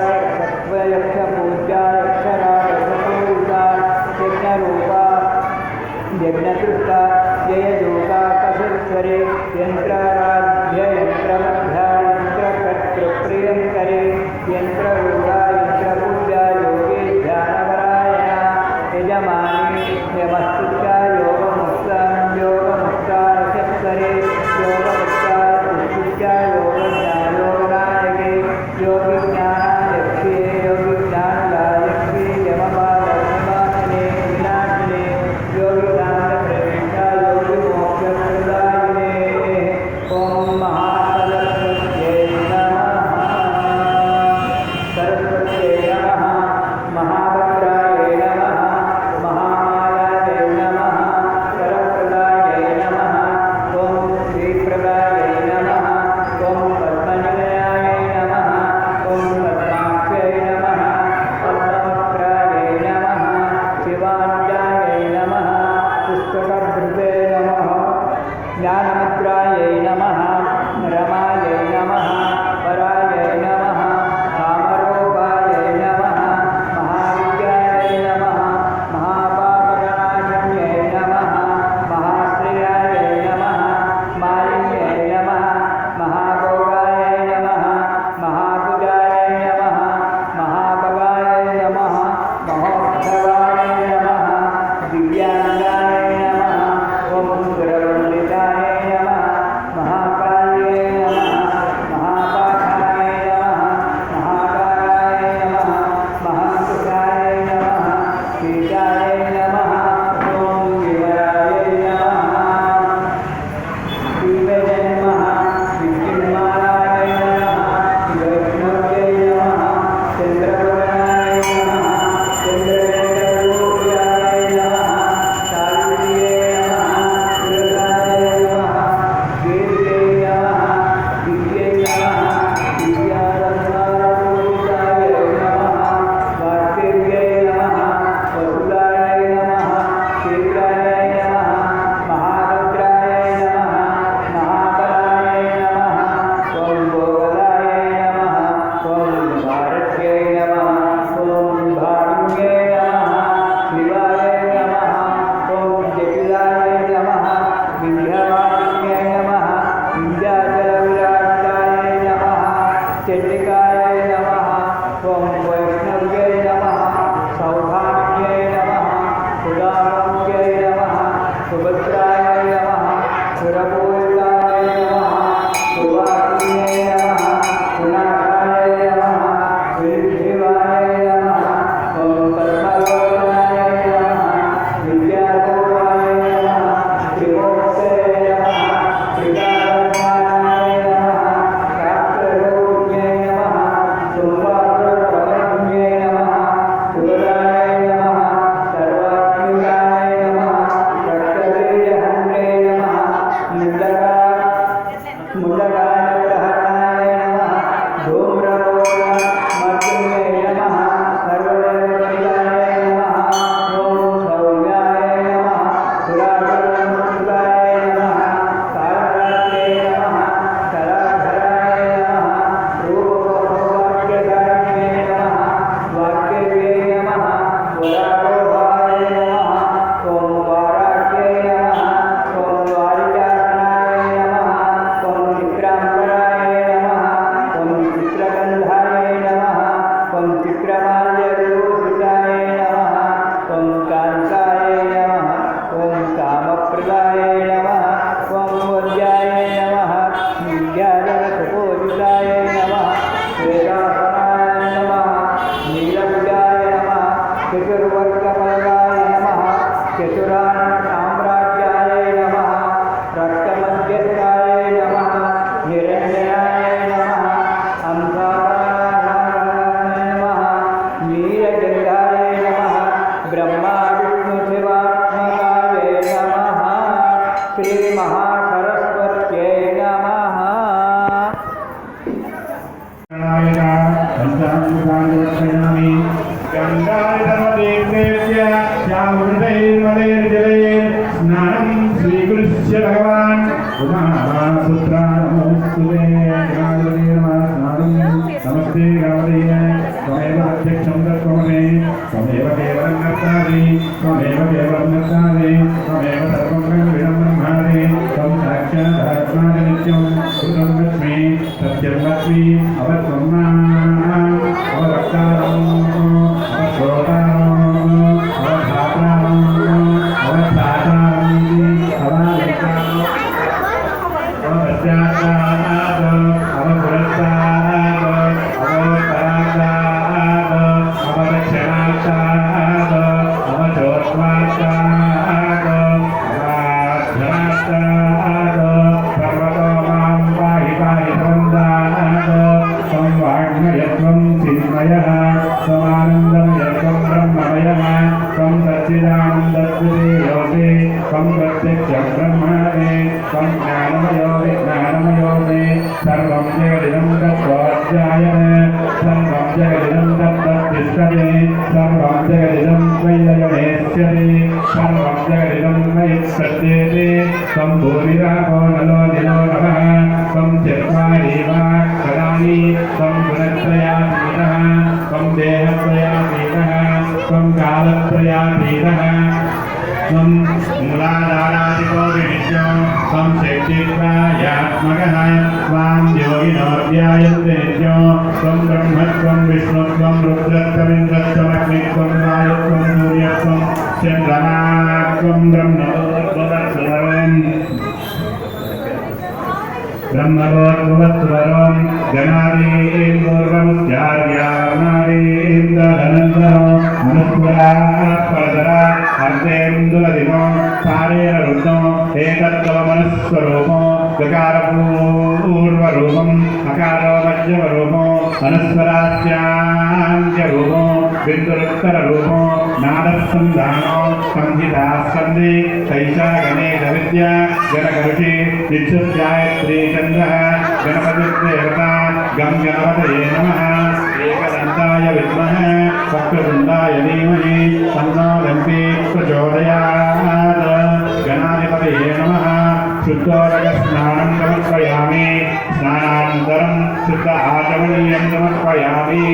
यक्षपूज्या यक्षरा यक्षपूजिता यज्ञरूपा यज्ञतृप्ता जयदूता कसेश्वरे यन्त्राराध्य यन्त्रमध्या यन्त्रकर्तृप्रियङ्करे यन्त्ररूपा यन्त्रपूज्या योगी ध्यानपरायणा यजमानी यमस्तुत्या योगमुक्ता योगमुक्तारचत्वरे योगमुक्ता पुष्टित्या योगज्ञायोगनायके योगिज्ञानाध्यक्षे योगिज्ञानदायक्षे यमपादविनाशिने विनाशिने योगिदानप्रवेशा योगिमोक्षप्रदायिने ॐ महासरस्वत्यै नमः सरस्वत्यै नमः महाभद्रायै नमः महामायायै नमः सरप्रदायै नमः ॐ श्रीप्रदायै नमः ॐ पद्मनिलयायै नमः ॐ पद्माख्यै नमः पद्मवक्त्रायै नमः शिवानुजायै नमः पुस्तकभृते नमः ज्ञानमुद्रायै नमः रमायै नमः परायै नमः कामरूपायै नमः महाविद्यायै नमः महापापगणाशन्यै नमः महाश्रेयायै नमः मालिन्यै नमः महाभोगायै नमः महाभुजायै नमः महाभगायै नमः महोत्सवाय नमः दिव्याङ्गाय नमः ॐ सुरवन्दिताय नमः महाकाल्यै नमः महापाठाय नमः महाकाराय नमः महाकुशाय नमः शीताय नमः ॐ विवराय नमः शिवये नमः विद्युन्मालाय नमः वैष्णव्यै नमः चन्द्रवर्णाय नमः चन्द्रवेदरूप्याय नमः सावित्र्यै नमः सुरसाय नमः कीर्त्यै नमः दिव्यै नमः दिव्यालङ्कारपूजिताय नमः वार्तिव्यै नमः वसुदाय नमः शीलाय नमः महाभद्राय नमः महाबलाय नमः ॐ भोगलाय नमः ॐ भारत्यै नमः ॐ भाण्ये नमः शिवाय नमः ॐ जटिलाय नमः विन्ध्यवासिन्यै नमः विन्ध्याचलविराजिताय नमः चण्डिकाय नमः ॐ वैष्णव्यै नमः सौभाग्यै नमः सुदामोग्यै नमः सुभद्राय नमः सुरपूजिताय नमः सुवासिन्यै नमः सुनाथाय नमः विद्धिवाय नमः ॐ पद्मलोचनाय नमः विद्यारूपाय नमः त्रिमूर्तये नमः त्रिकालज्ञानाय नमः शास्त्ररूपिण्यै नमः सुम्बाकृतपरम्यै नमः सुगदाय नमः सर्वात्मिकाय नमः रक्तबीजहन्त्रे नमः मुण्डकानप्रहरणाय नमः धूम्रलोकमर्दिन्यै नमः सर्वदेवताय नमः ॐ सौम्याय नमः सुरासुरमुक्ताय नमः कालरात्रे नमः कलाधराय नमः रूपभोगाख्यधारिणे नमः वाक्यव्यै नमः वरारोहाय नमः ॐ वाराख्यै नमः ॐ वारिजासनाय नमः ॐ चित्राम्बराय नमस्ते गणपतये त्वमेव प्रत्यक्षं दर्शयामि त्वमेव केवलं नर्तासि त्वमेव केवलं नर्तासि त्वमेव सर्वं ब्रह्मविदं ब्रह्मासि त्वं साक्षात् आत्मानं नित्यं कृतं लक्ष्मी सत्यं लक्ष्मी अवत्वं माम् अववक्तारम् अवश्रोतारम् अवधातारम् अवधातारम् अवादितारम् अवपश्चात्तात् अवपुरस्तात् अवोत्तरात् अवदक्षिणात् अवचोत्वात् अवाध्यात् पर्वतो मां पाहि पाहि प्रवन्दात् त्वं वाङ्मयत्वं चिन्मयः त्वमानन्दमयत्वं ब्रह्ममयः त्वं सच्चिदानन्दस्वरूपे त्वं प्रत्यक्षं ब्रह्मादि त्वं ज्ञानमयो विज्ञानमयो मे सर्वं जगदिदं तत्त्वाध्यायः सर्वं जगदिदं तत्तत्तिष्ठति सर्वं जगदिदं त्वय्ययमेष्यति सर्वं जगदिदं मयि सत्येति त्वं भूमिरापो नलो निलो नभः त्वं चत्वारीवा कलानि त्वं गुणत्रयातीतः त्वं देहत्रयातीतः त्वं कालत्रयातीतः त्वं मूलाधारादिको विनित्यो त्वं शक्तित्रायात्मकः त्वां योगिनो ध्यायन्ते नित्यो त्वं ब्रह्मत्वं विष्णुत्वं रुद्रत्वमिन्द्रत्वमग्नित्वं वायुत्वं सूर्यत्वं चन्द्रमात्वं ब्रह्मभोर्भुवत्वरं गणादीं पूर्वमुच्चार्यानादीं दधनन्तरम् अनुस्वरात् परतरा अर्धेन्दुलदिनो पारेण रुद्धो एकत्वमनस्वरूपो गकारपूर्वरूपम् अकारो मध्यमरूपो अनुस्वरास्यान्त्यरूपो बिन्दुरुत्तररूपो नादस्सन्धानो संहितास्कन्धे तैषा गणेशविद्या गणकऋषि नित्युत्यायत्री चन्द्रः गणपतिर्देवता गं गणपतये नमः एकदन्ताय विद्महे वक्रतुण्डाय धीमहि तन्नो दन्ती प्रचोदयात् गणाधिपतये नमः शुद्धोदकस्नानं समर्पयामि स्नानानन्तरं शुद्ध आचमनीयं समर्पयामि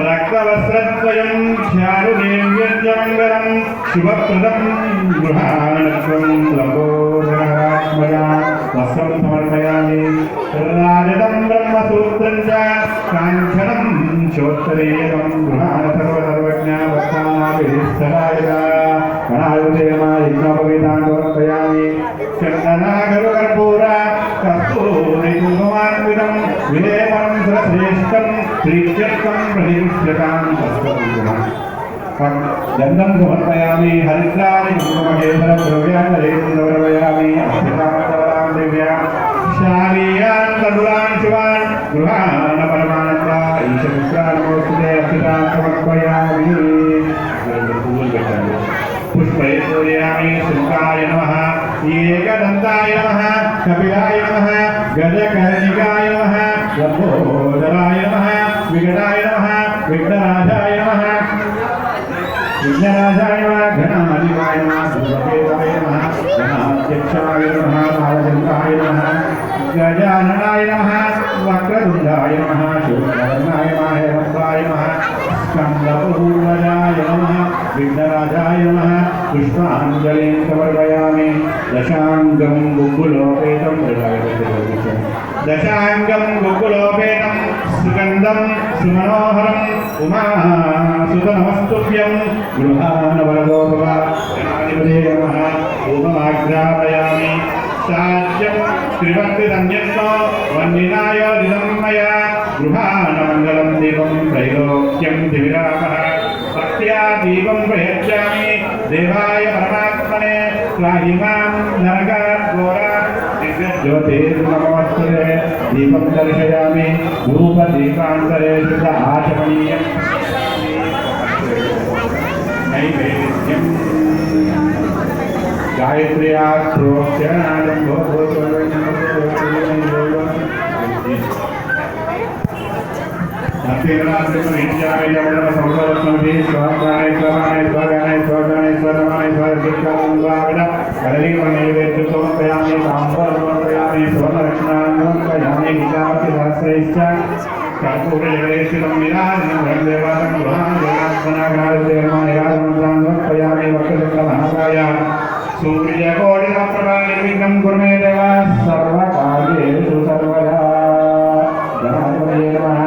रक्तवस्त्रद्वयं चारुदेव्यञ्जमङ्गलं शुभप्रदं गृहाणत्वं लम्बोदरात्मजा वस्त्रं समर्पयामि राजतं ब्रह्मसूत्रं च काञ्चनं चोत्तरीयकं गृहाण सर्वसर्वज्ञावत्ताभिस्तराय गणायुधेयमायज्ञोपवीतान् समर्पयामि चन्दनागरुकर्पूर कस्तूरिकुङ्कुमान्वितं विलेपनं श्रेष्ठं प्रीत्यर्थं प्रतिष्ठतां गन्धं समर्पयामि हरिद्राणि कुङ्कुमकेसरद्रव्याणि समर्पयामि अस्थितां दिव्यां शालीयान् तदुलान् शिवान् गृहान् परमानन्दा ईशमिश्रानमोस्तुते अस्थितां समर्पयामि पुष्पै पूजयामि शुकाय नमः एकदन्ताय नमः कपिलाय नमः गजकर्णिकाय नमः लम्बोदराय नमः विकटाय नमः विघ्नराजाय नमः विघ्नराजाय नमः घनाधिपाय नमः सुभकेतवे नमः गणाध्यक्षाय नमः बालचन्द्राय नमः गजाननाय नमः वक्रतुण्डाय नमः शूर्पकर्णाय नमः हेमन्ताय नमः स्कन्दपूर्वजाय नमः विघ्नराजाय नमः पुष्पाञ्जलिं समर्पयामि दशाङ्गं गुग्गुलोपेतं दशाङ्गं गुग्गुलोपेतं सुगन्धं सुमनोहरम् उमासुतनमस्तुभ्यं गृहानवरदो भव गणाधिपते नमः ऊपमाग्रापयामि साज्यं त्रिभक्तिसंयुक्तो वन्निनाय दिनं मया गृहानमङ्गलं दीपं त्रैलोक्यं दिविरामः भक्त्या दीपं प्रयच्छामि देवाय परमात्मने स्वाहिमां नरकात् घोरात् दिव्यज्योतिर्नमोऽस्तुते दीपं दर्शयामि धूपदीपान्तरे शुद्ध आचमनीयं नैवेद्यं गायत्र्या प्रोक्ष्यनादं नैवेद्य वस्त्रैश्च कर्पूरजलेषितं विराजनं ब्रह्मदेवातं गृहान् समर्पयामि वक्रचक्रमहाकाय सूर्यकोटिप्रभा निर्विघ्नं कुरु मे देव सर्वकार्येषु सर्वदा गणाधिपतये नमः।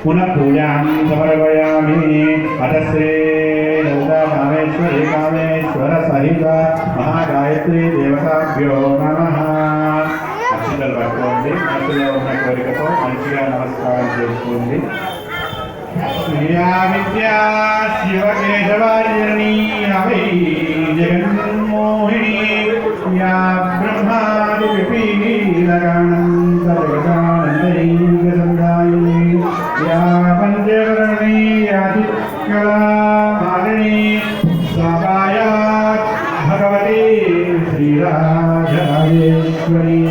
पुनः पूजां समर्पयामि अथ श्री कामेश्वरी कामेश्वर सहित महागायत्री देवताभ्यो नमः। అక్షతలు పట్టుకోండి, మనసులో ఉన్న కోరికతో మంచిగా నమస్కారం చేసుకోండి. శ్రియా విద్యా శివకేశవారిణి అవై జగన్మోహిని యా బ్రహ్మాది విపీలగానంద జగదానందైకసందాయిని యా పంచవర్ణి యాదికళామాలిని సభాయాత్ భగవతి శ్రీరాజరాజేశ్వరి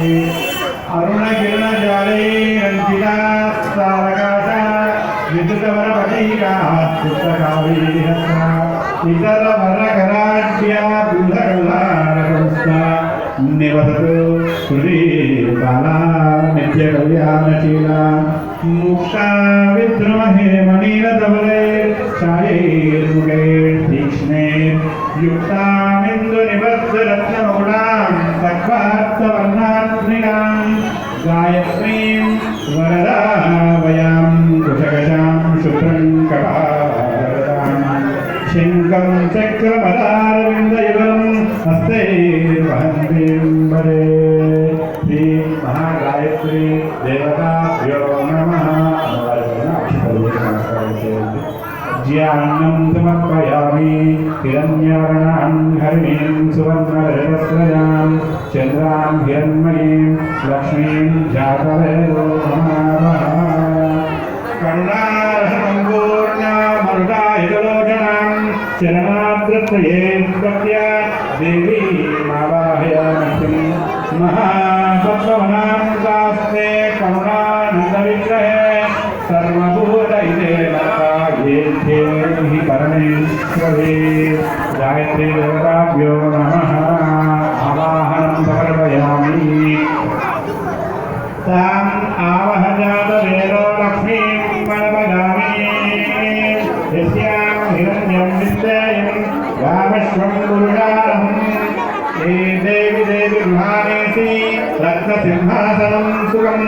అరుణకిరణజాలే అంకితా స్థావకాశ విద్యుతవరపటీకా పుస్తకావిహస్త ఇతరవరకరాఢ్యా బుధకల్లారకంస్థ నివసతు హృది బాలా నిత్య కళ్యాణశీలా ముక్తా విద్రోహే మనీలధవలే ఛాయైర్ముఖే తీక్ష్ణే యుక్తామిందు నిబద్ధరత్నమౌళాం సక్వార్థవర్ణాత్మికాం గాయత్రీం వరదావయాం కుశకశాం శుభ్రం కపాలవరదాం శంఖం చక్రమదారవిందయుగం హస్తే వహంతిం వరే. శ్రీ మహాగాయత్రి దేవతాభ్యో నమః. జ్ఞానం సమర్పయామి హిరణ్యవర్ణాం హరిణీం సువర్ణరజతస్రజాం చంద్రాం హిరణ్మయీం లక్ష్మీం జాతవేదో నమామః. కరుణారసంపూర్ణ మరుడాయుధలోచనాం శరణాద్రత్రయే ప్రత్య దేవీ మావాహయామి మహాపద్మవనాం దాస్తే కరుణానందవిగ్రహే సర్వభూతైతే పరమేశ్వరే. గాయత్రీ దేవతాభ్యో నమః. ఆవాహనం సమర్పయామి. తాం ఆవహజాతవేదో లక్ష్మీం మనపగామి యస్యాం హిరణ్యం విద్యేయం గామశ్వం పురుషారం. ఏ దేవి దేవి గృహానేసి రత్నసింహాసనం సుఖం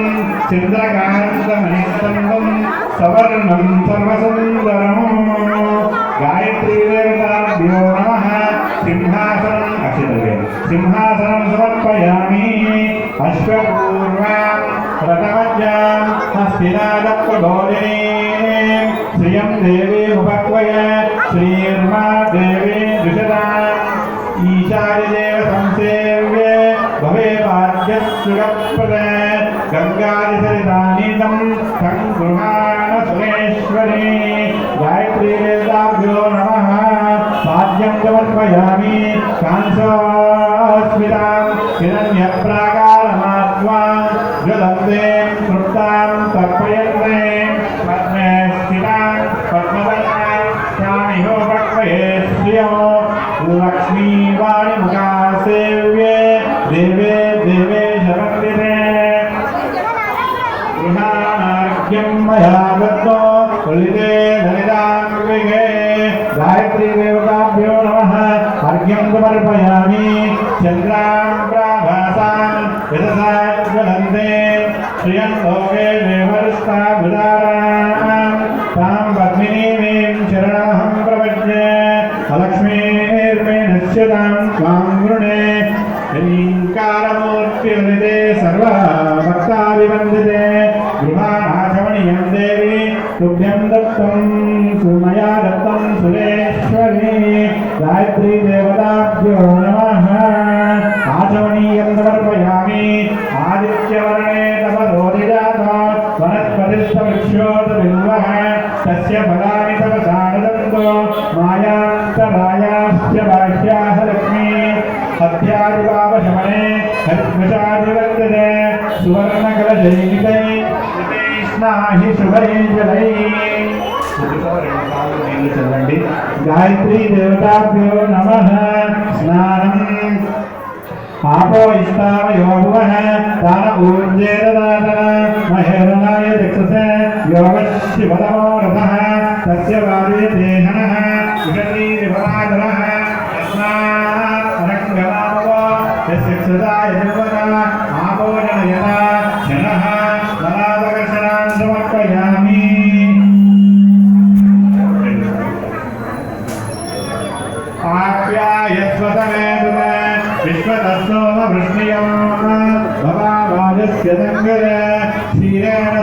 చంద్రకాంతమణిస్తంభం సవర్ణం సర్వసుందరం. గాయత్రీ దేవతాభ్యో నమః. సింహాసనం సింహాసనం సమర్పయామి. అశ్వపూర్వాం రథమజ్జాం హస్తినాదప్రబోధినీ శ్రియం దేవీ ఉపక్వయ శ్రీర్మా దేవీ ద్విషదాం. ఈశాన్యదేవ సంసేవ్యే భవే భాగ్యసుఖప్రద గంగాదిసరితానీతం తం గృహాణ సురేశ్వరీ. గాయత్రీ దేవతాభ్యో నమః. పాద్యం సమర్పయామి. కాంసస్మితాం హిరణ్యప్రాకారమాత్మా జ్వలంతే తృప్తాం తర్పయత్రే పద్మే స్థితాం పద్మవర్ణాం శ్యామిహోపక్వయే శ్రియో లక్ష్మీవాణి ముఖా సేవ్యే దేవే దేవే శవంతితే. గృహాణార్ఘ్యం మయా దత్తో లలితే లలితాంబికే. గాయత్రీ దేవతాభ్యో నమః. అర్ఘ్యం సమర్పయామి. చంద్రాం ప్రాభాసాం విదసాజ్వలంతే శ్రియం లోకే దేవరుస్తాభుదారాం. తాం పద్మినీం శరణమహం ప్రపద్యే. లక్ష్మీర్మే నశ్యతాం త్వాం వృణే. శ్రీంకారమూర్తిర్నిదే సర్వభక్తాభివందితే. గృహానాశమణీయం దేవి తుభ్యం దత్తం సుమయా దత్తం సురేశ్వరీ. గాయత్రీ దేవతాభ్యో నమః. ఆచమనీయం సమర్పయామి. ఆదిత్యవర్ణే తపదోదిజాతో వనస్పతిస్తవృక్షోత బిల్వః తస్య ఫలాని తపసానదంతో మాయాంతరాయాశ్చ బాహ్యాః లక్ష్మీ హత్యాదిపాపశమనే హరిస్మశాదివర్తతే. సువర్ణకలశైలితై స్నాహి శుభైర్జలై. నీళ్లు చల్లండి. గాయత్రీ దేవతాభ్యో నమః. స్నానం आपो इष्टावयो भुवः तान ऊर्जेरदातन महेरणाय चक्षुषे योगशिवतमो रथः तस्य वार्यते हनः विशती विभवादरः यस्मात् अनङ्गनामो यस्य क्षुदाय निर्वता आपो जनयता शनः बलादकर्षणान् समर्पयामि आप्यायस्वतमेतुः विश्वतत्सोमवृष्णियो भवावाजस्य दङ्गरे क्षीरेण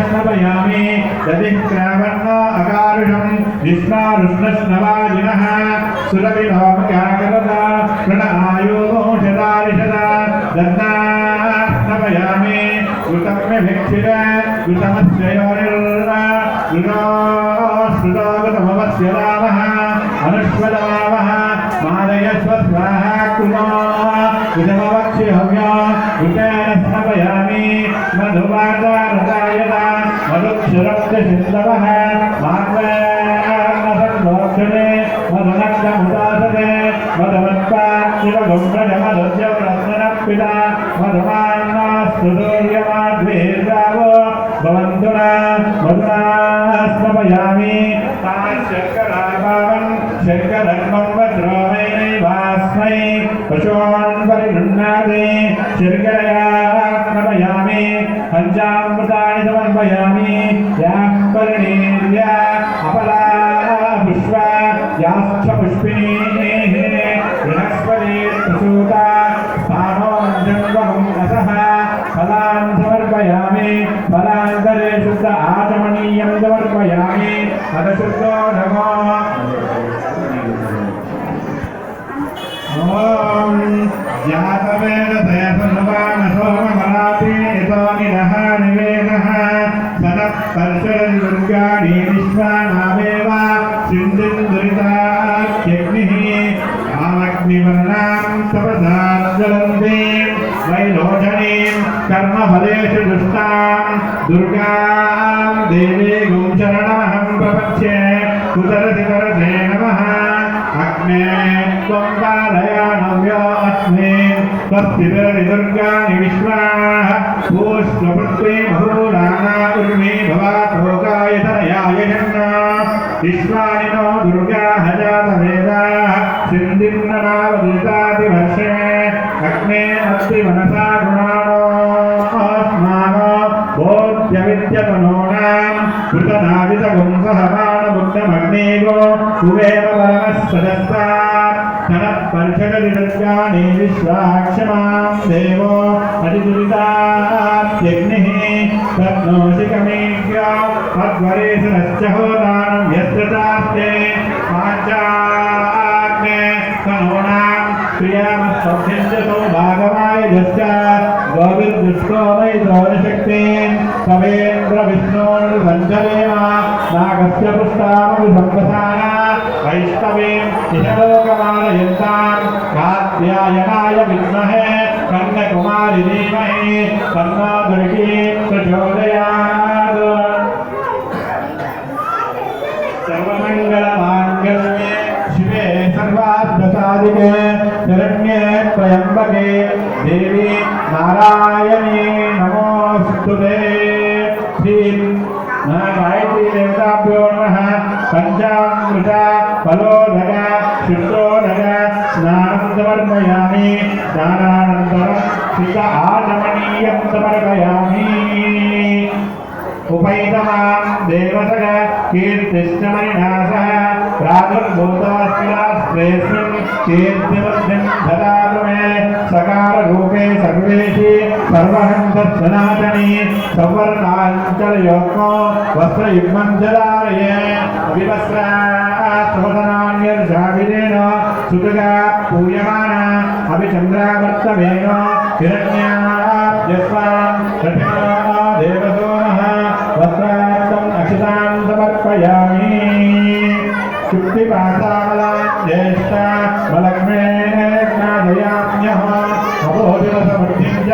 स्नपयामि दधिक्रावण्णो अकारुषं निष्मारुष्णस्नवाजिनः सुरभिलोमकाकरदा प्रणआयोषदारिषदा दत्तास्नपयामि कृतम्यभिक्षिर कृतमस्य योनिर्वा कृतोगतमवस्य रामः अनुष्वदावः मादयस्व स्वाहा कुलो कृतमवक्ष्यहव्यो कृतेन स्नपयामि मधुवादारदायता मधुक्षरप्तसिन्धवः मात्वेर्नसन्दोक्षणे मधुनग्धमुदासते मधुमत्पाक्षिवगुम्रजमधुर्यव्रत्नपिता मधुमान्नास्तुदूर्यमाद्वेर्गावो भवन्तु न मधुना स्नपयामि शर्कराभावं शर्करत्मं वज्रोमैवास्मै पशून् परिगृह्णाति शर्करया स्नपयामि पञ्चामृतानि समर्पयामि याः परिणीर्या अपला पुष्पा याश्च पुष्पिणीः बृहस्पति प्रसूता स्थानो जङ्गमं रसः फलान् समर्पयामि फलान्तरे शुद्ध आचमनीयं समर्पयामि अथ शुद्धो नमो ॐ जातवेदते सर्वानसोममलापि यतोनिनः निवेदः सनः पर्षदुर्गाणि विश्वानामेव सिन्धुन्दुरिताख्यग्निः कामग्निवर्णां तपसाज्वलन्तीं वैलोचनीं कर्मफलेषु दुष्टां दुर्गां देवीं शरणमहं प्रपद्ये कुतरसितरसे नमः अग्ने त्वं पालयानव्यो अस्मि स्वस्तिर्नि दुर्गाणि विश्वाः भूष्वपृथ्वी महूराणा उर्मी भवातोकाय तनयाय जन्ना विश्वानि नो दुर्गाः जातवेदाः सिन्धिं ननावदितादिवर्षे अग्ने अस्ति मनसा गुणाणोऽस्मानो बोध्यविद्यतनूनां कृतनादितगुंसहमानबुद्धमग्नेगो कुवेव परमः सदस्तात् तनः पर्षददिदर्गाणि विश्वाक्षमां देवो अतिदुरितात्यग्निः तद्नोषिकमेभ्यो तद्वरेशनश्च होतानं यत्र चास्ते पाञ्चाग्ने तनूनां क्रियामस्वभ्यञ्जतो भागमाय यश्च गोविर्दुष्टो वैदोरशक्तिं कवेन्द्रविष्णोर्वञ्चलेम नागस्य पुष्टामभिसम्पसाना वैष्णवीं इहलोकमालयन्तां कात्यायनाय विद्महे कन्याकुमारि धीमहि तन्नो दुर्गी प्रचोदयात् सर्वमङ्गलमाङ्गल्ये शिवे सर्वार्थसाधिके शरण्ये त्र्यम्बके देवी नारायणी नमोऽस्तुते श्रीं गायत्री देवताभ्यो नमः पञ्चामृत फलोदक शुद्धोदक स्नानं समर्पयामि स्नानानन्तरं शुद्ध आचमनीयं समर्पयामि उपैतमां देवसग कीर्तिश्चमनिनाशः प्रादुर्भूतास्मिन् कीर्तिवृद्धिं ददातु मे सकाररूपे सर्वेषु सर्वहन्तसनातनी सवर्णाञ्चलयोग्मो वस्त्रयुग्मं जलालये अभिवस्त्रात्मधनान्यर्षाभिरेण सुतगा पूयमाना अभिचन्द्रावर्तमेन हिरण्याब्जस्वां रथिनो देवसोमः वस्त्रार्थम् अक्षतां समर्पयामि शुक्तिपातामलां ज्येष्ठा बलग्नेः स्नादयाम्यः अबोधिवसमृद्धिं च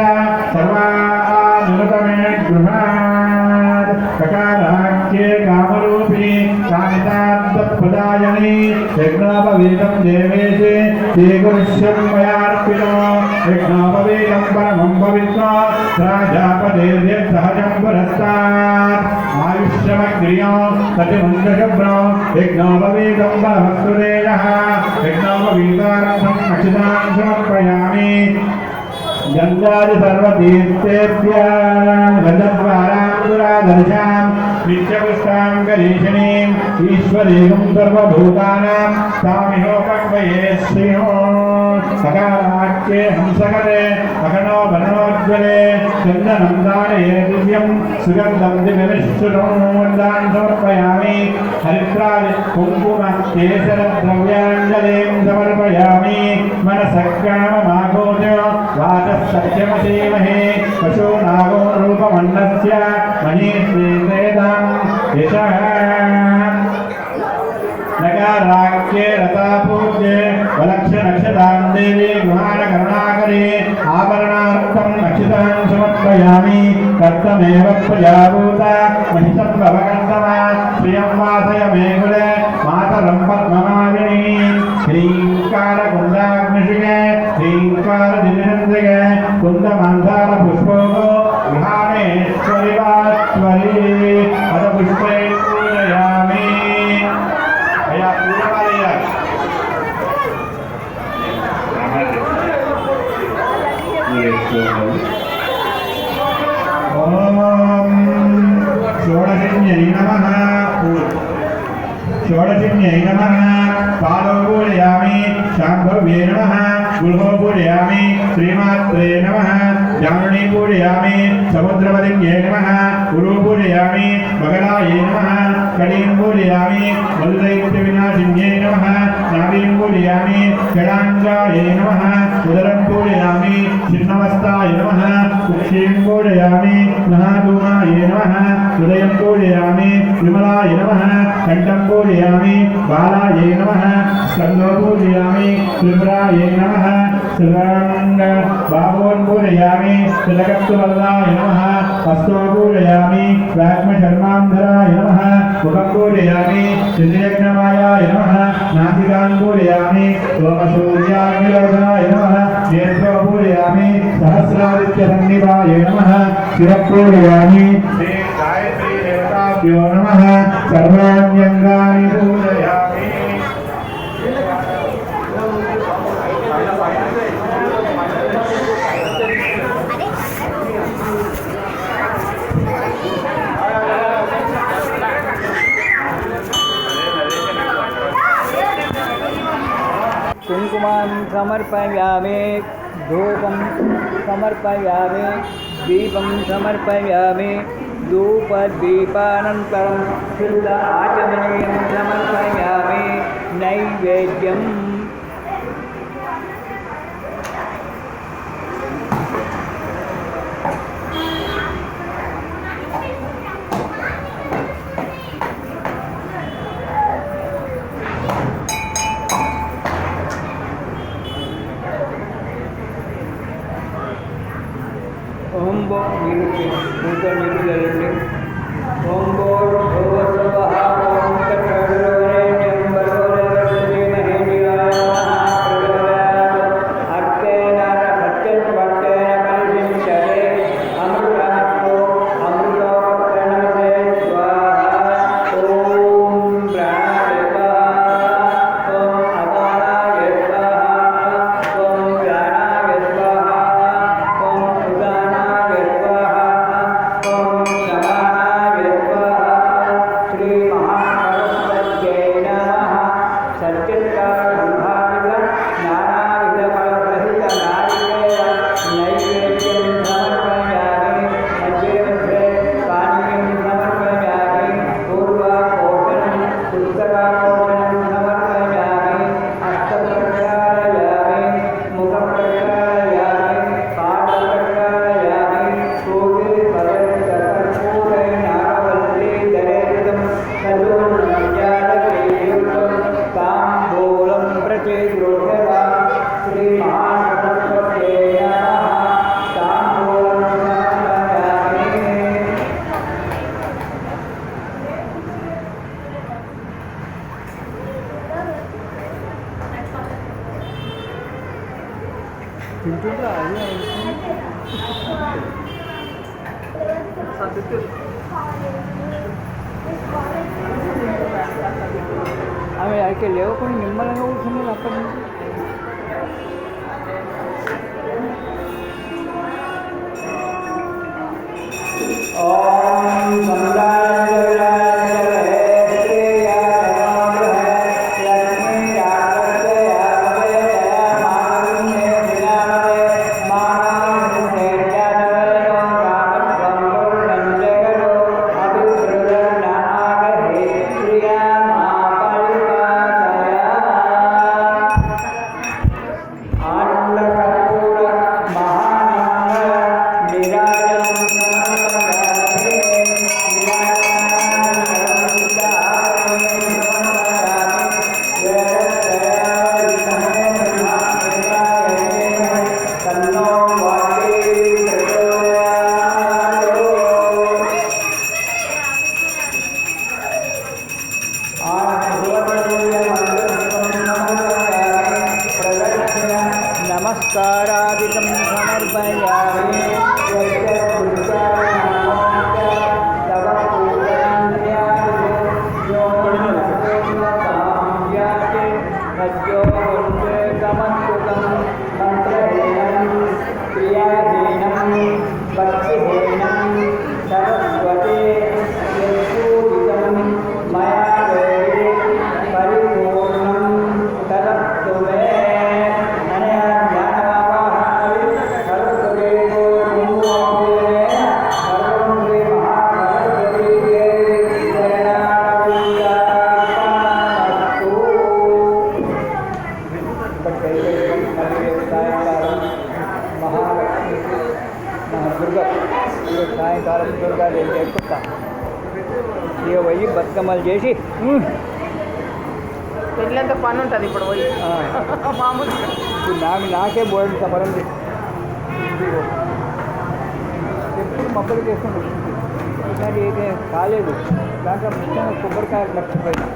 सर्वानुगतमे गृहात् ककाराख्ये कामरूपी कामितान्तःपदा यज्ञायने यज्ञोपवीतं देवेशे श्रीगुरुष्यं मयार्पितो यज्ञोपवीतं परमं पवित्वा राजापदेर्यत्सहजं पुरस्तात् आयुष्यमग्र्यो प्रतिमन्त्रशुभ्रो यज्ञोपवीतं परमस्तुदेयः यज्ञोपवीतार्थम् अक्षतां समर्पयामि गंगादि सर्वतीर्थेभ्यः गंधद्वारां नित्यपुष्टां गरीषणीम् ईश्वरीं सर्वभूतानां तामिहोपक्वये श्रीयो सकाराख्ये हंसकरे अगणो वर्णोज्ज्वले चन्दनं दानये दिव्यं सुगन्धं दिव्यमिश्रुतं समर्पयामि हरिद्रादि कुङ्कुम केसरद्रव्याञ्जलिं समर्पयामि मनसक्राममाघोजो वाचस्सत्यमसीमहे पशूनागो रूपमन्नस्य महीश्रीतेदां यशः नकाराख्ये रतापूज्ये वलक्षनक्षतां देवी गुहानकरुणाकरे आभरणार्थं नक्षतां समर्पयामि कर्तमेव प्रजाभूता महिषं भवकर्तमा श्रियं वासय मे कुले मातरं पद्ममालिनीं ह्रीङ्कारकुण्डाग्निषिके ह्रीङ्कारदिनिनन्दिके कुन्दमन्दारपुष्पोगो विहानेश्वरिवाश्वरी पदपुष्पे पूजयामि या पूर्णमालया ओम षोडशिन्यै नमः षोडशिन्यै नमः पादौ पूजयामि शाम्भव्ये नमः गुल्हो पूजयामि श्रीमात्रे नमः जानुनी पूजयामि समुद्रपदिन्ये नमः गुरु पूजयामि मगलायै नमः कलीं पूजयामि मल्लैत्यविनाशिन्ये नमः नाभीं पूजयामि षडाङ्गायै नमः उदरं पूजयामि छिन्नमस्ताय नमः कुक्षीं पूजयामि महाधूमायै नमः हृदयं पूजयामि विमलाय नमः कण्ठं पूजयामि बालायै नमः स्कन्दं पूजयामि त्रिपुरायै नमः श्रीरङ्ग बाबोन् पूजयामि तिलकत्वल्लाय नमः हस्तो पूजयामि व्याघ्मशर्मान्धराय नमः मुखं पूजयामि सिद्धियज्ञमायाय नमः नासिकां पूजयामि सोमसूर्याग्निलोचनाय नमः नेत्रं पूजयामि सहस्रादित्यसन्निभाय नमः शिरः पूजयामि श्री गायत्री देवताभ्यो नमः सर्वाण्यङ्गानि पूजयामि कुङ्कुमां समर्पयामि धूपं समर्पयामि दीपं समर्पयामि धूपदीपानन्तरं शुद्ध आचमनीयं समर्पयामि नैवेद्यम् ओम बो निरुक्ति ऊपर निरुलंडे ओम बो भवस्वः ओम कटरोरेण्यं बरोरेण्यं महेन्द्राय अक्केन सत्यं वक्केन परिशिष्यते अमृतमो अमृतो प्रणमते स्वाहा ओम प्राणदेवाय ओम अगानाय स्वाहा ओम प्राणाय स्वाहा ओम उदानाय स्वाहा ओम समानाय स्वाहा श्री महासरस्वत्यै नमः सत्यत्कारणभावित नानाविधफलप्रहित नारिकेल नैवेद्यं समर्पयामि मध्यमध्ये पानीयं समर्पयामि पूर्वाकोशनं पुस्तकाकोशनं समर्पयामि हस्तप्रक्षालयामि मुखप्रक्षालयामि पादप्रक्षालयामि सूर्ये पदकर्पूरे नागवल्ली दरेदं तदोन्नजालकेयुक्तं ताम्बूलं प्रचेद्रोषवा श्रीमहासरस्वत्यै नमः ताम्बूलं समर्पयामि ఆమె అయితే లేవకుండా నిమ్మలంగా కూర్చున్నది అప్పటి నుంచి. నమస్కారాదికం సమర్పయామి. సాయంకాలం దుర్గాదేవి ఎక్కుతా ఇక పోయి బతుకమ్మలు చేసి పెళ్ళంత పని ఉంటుంది ఇప్పుడు పోయి మామూలు. ఇప్పుడు నాకే బోర్డు సఫరం ఎప్పుడు మొక్కలు చేసుకుంటుంది. ఈసారి అయితే కాలేదు. దాంట్లో ముఖ్యంగా కొబ్బరికాయలు మర్చిపోయినా.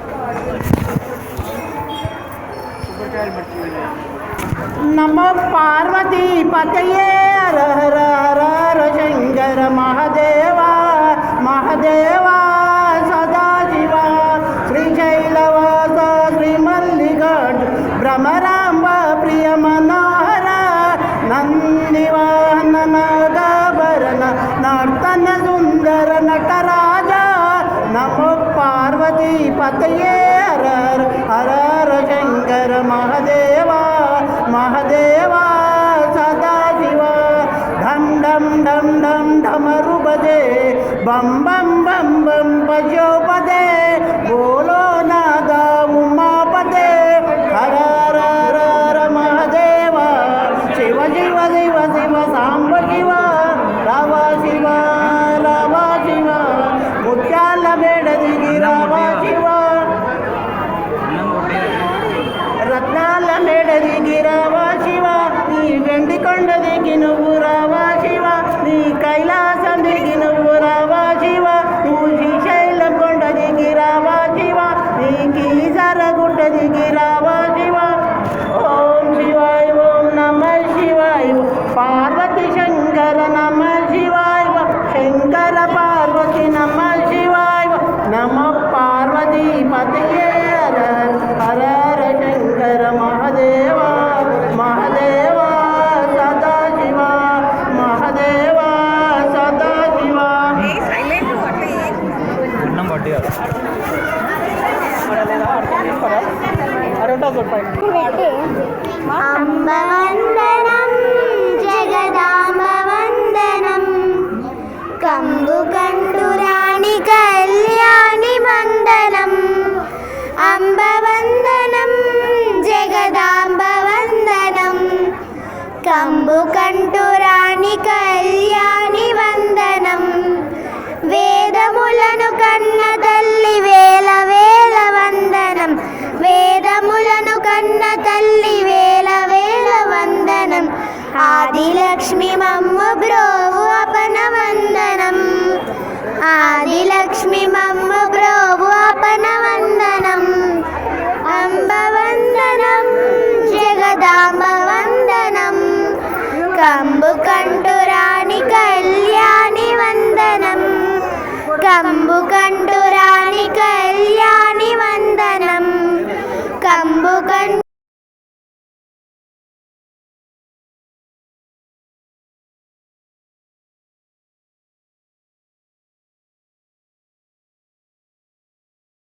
కొబ్బరికాయలు మర్చిపోయినా. నమ పార్వతీ పతయే హర హర హర హర శంకర మహదేవా మహదేవా సదాశివ శ్రీశైలవాస శ్రీమల్లిఘట్ భ్రమరాంబ ప్రియ మనోహర నందివాహన నాగాభరణ నర్తన సుందర నటరాజ నమో పార్వతీ పతయే హర హర హర శంకర మహదేవా మహదేవా సదాశివ ఢం ఢం ఢం ఢం ఢమరు బజే బం బం బం బం పశోపదే బోలో నాదా ఉమాపదే హర హర హర హర మహదేవా శివ శివ శివ శివ సాంబ శివ రావ శివ రావ శివ ముత్యాల మేడ దిగి రావ శివ రత్నాల మేడ దిగి రావా శివ నీ వెండి కొండ దిగి నువ్వు రావా శివ నీ కైలాసం దిగి నువ్వు రావా శివ నువ్వు శ్రీశైలం కొండ దిగి రావా శివ నీ కీసరగుట్ట దిగి రావా శివ ఓం శివాయ ఓం నమ శివాయ పార్వతి శంకర నమ శివాయ శంకర పార్వతి నమ శివాయ నమ పార్వతీ పతయే హర హర హర శంకర మహదేవా మహదేవా సదాశివ మహదేవా సదాశివ. అన్నం పట్టి అంబ వందనం జగదాంబ వందనం కంబు కంఠురాణి కళ్యాణి వందనం అంబ వందనం జగదాంబ వందనం కంబు కంఠురాణి కళ్యాణి వందనం వేదములను కన్న తల్లి వేల వేల వందనం వేదములను కన్న తల్లి వేల వేల వందనం ఆదిలక్ష్మి మమ్ము బ్రోవు అపన వందనం ఆదిలక్ష్మి మమ్ము బ్రోవు అపన వందనం అంబవ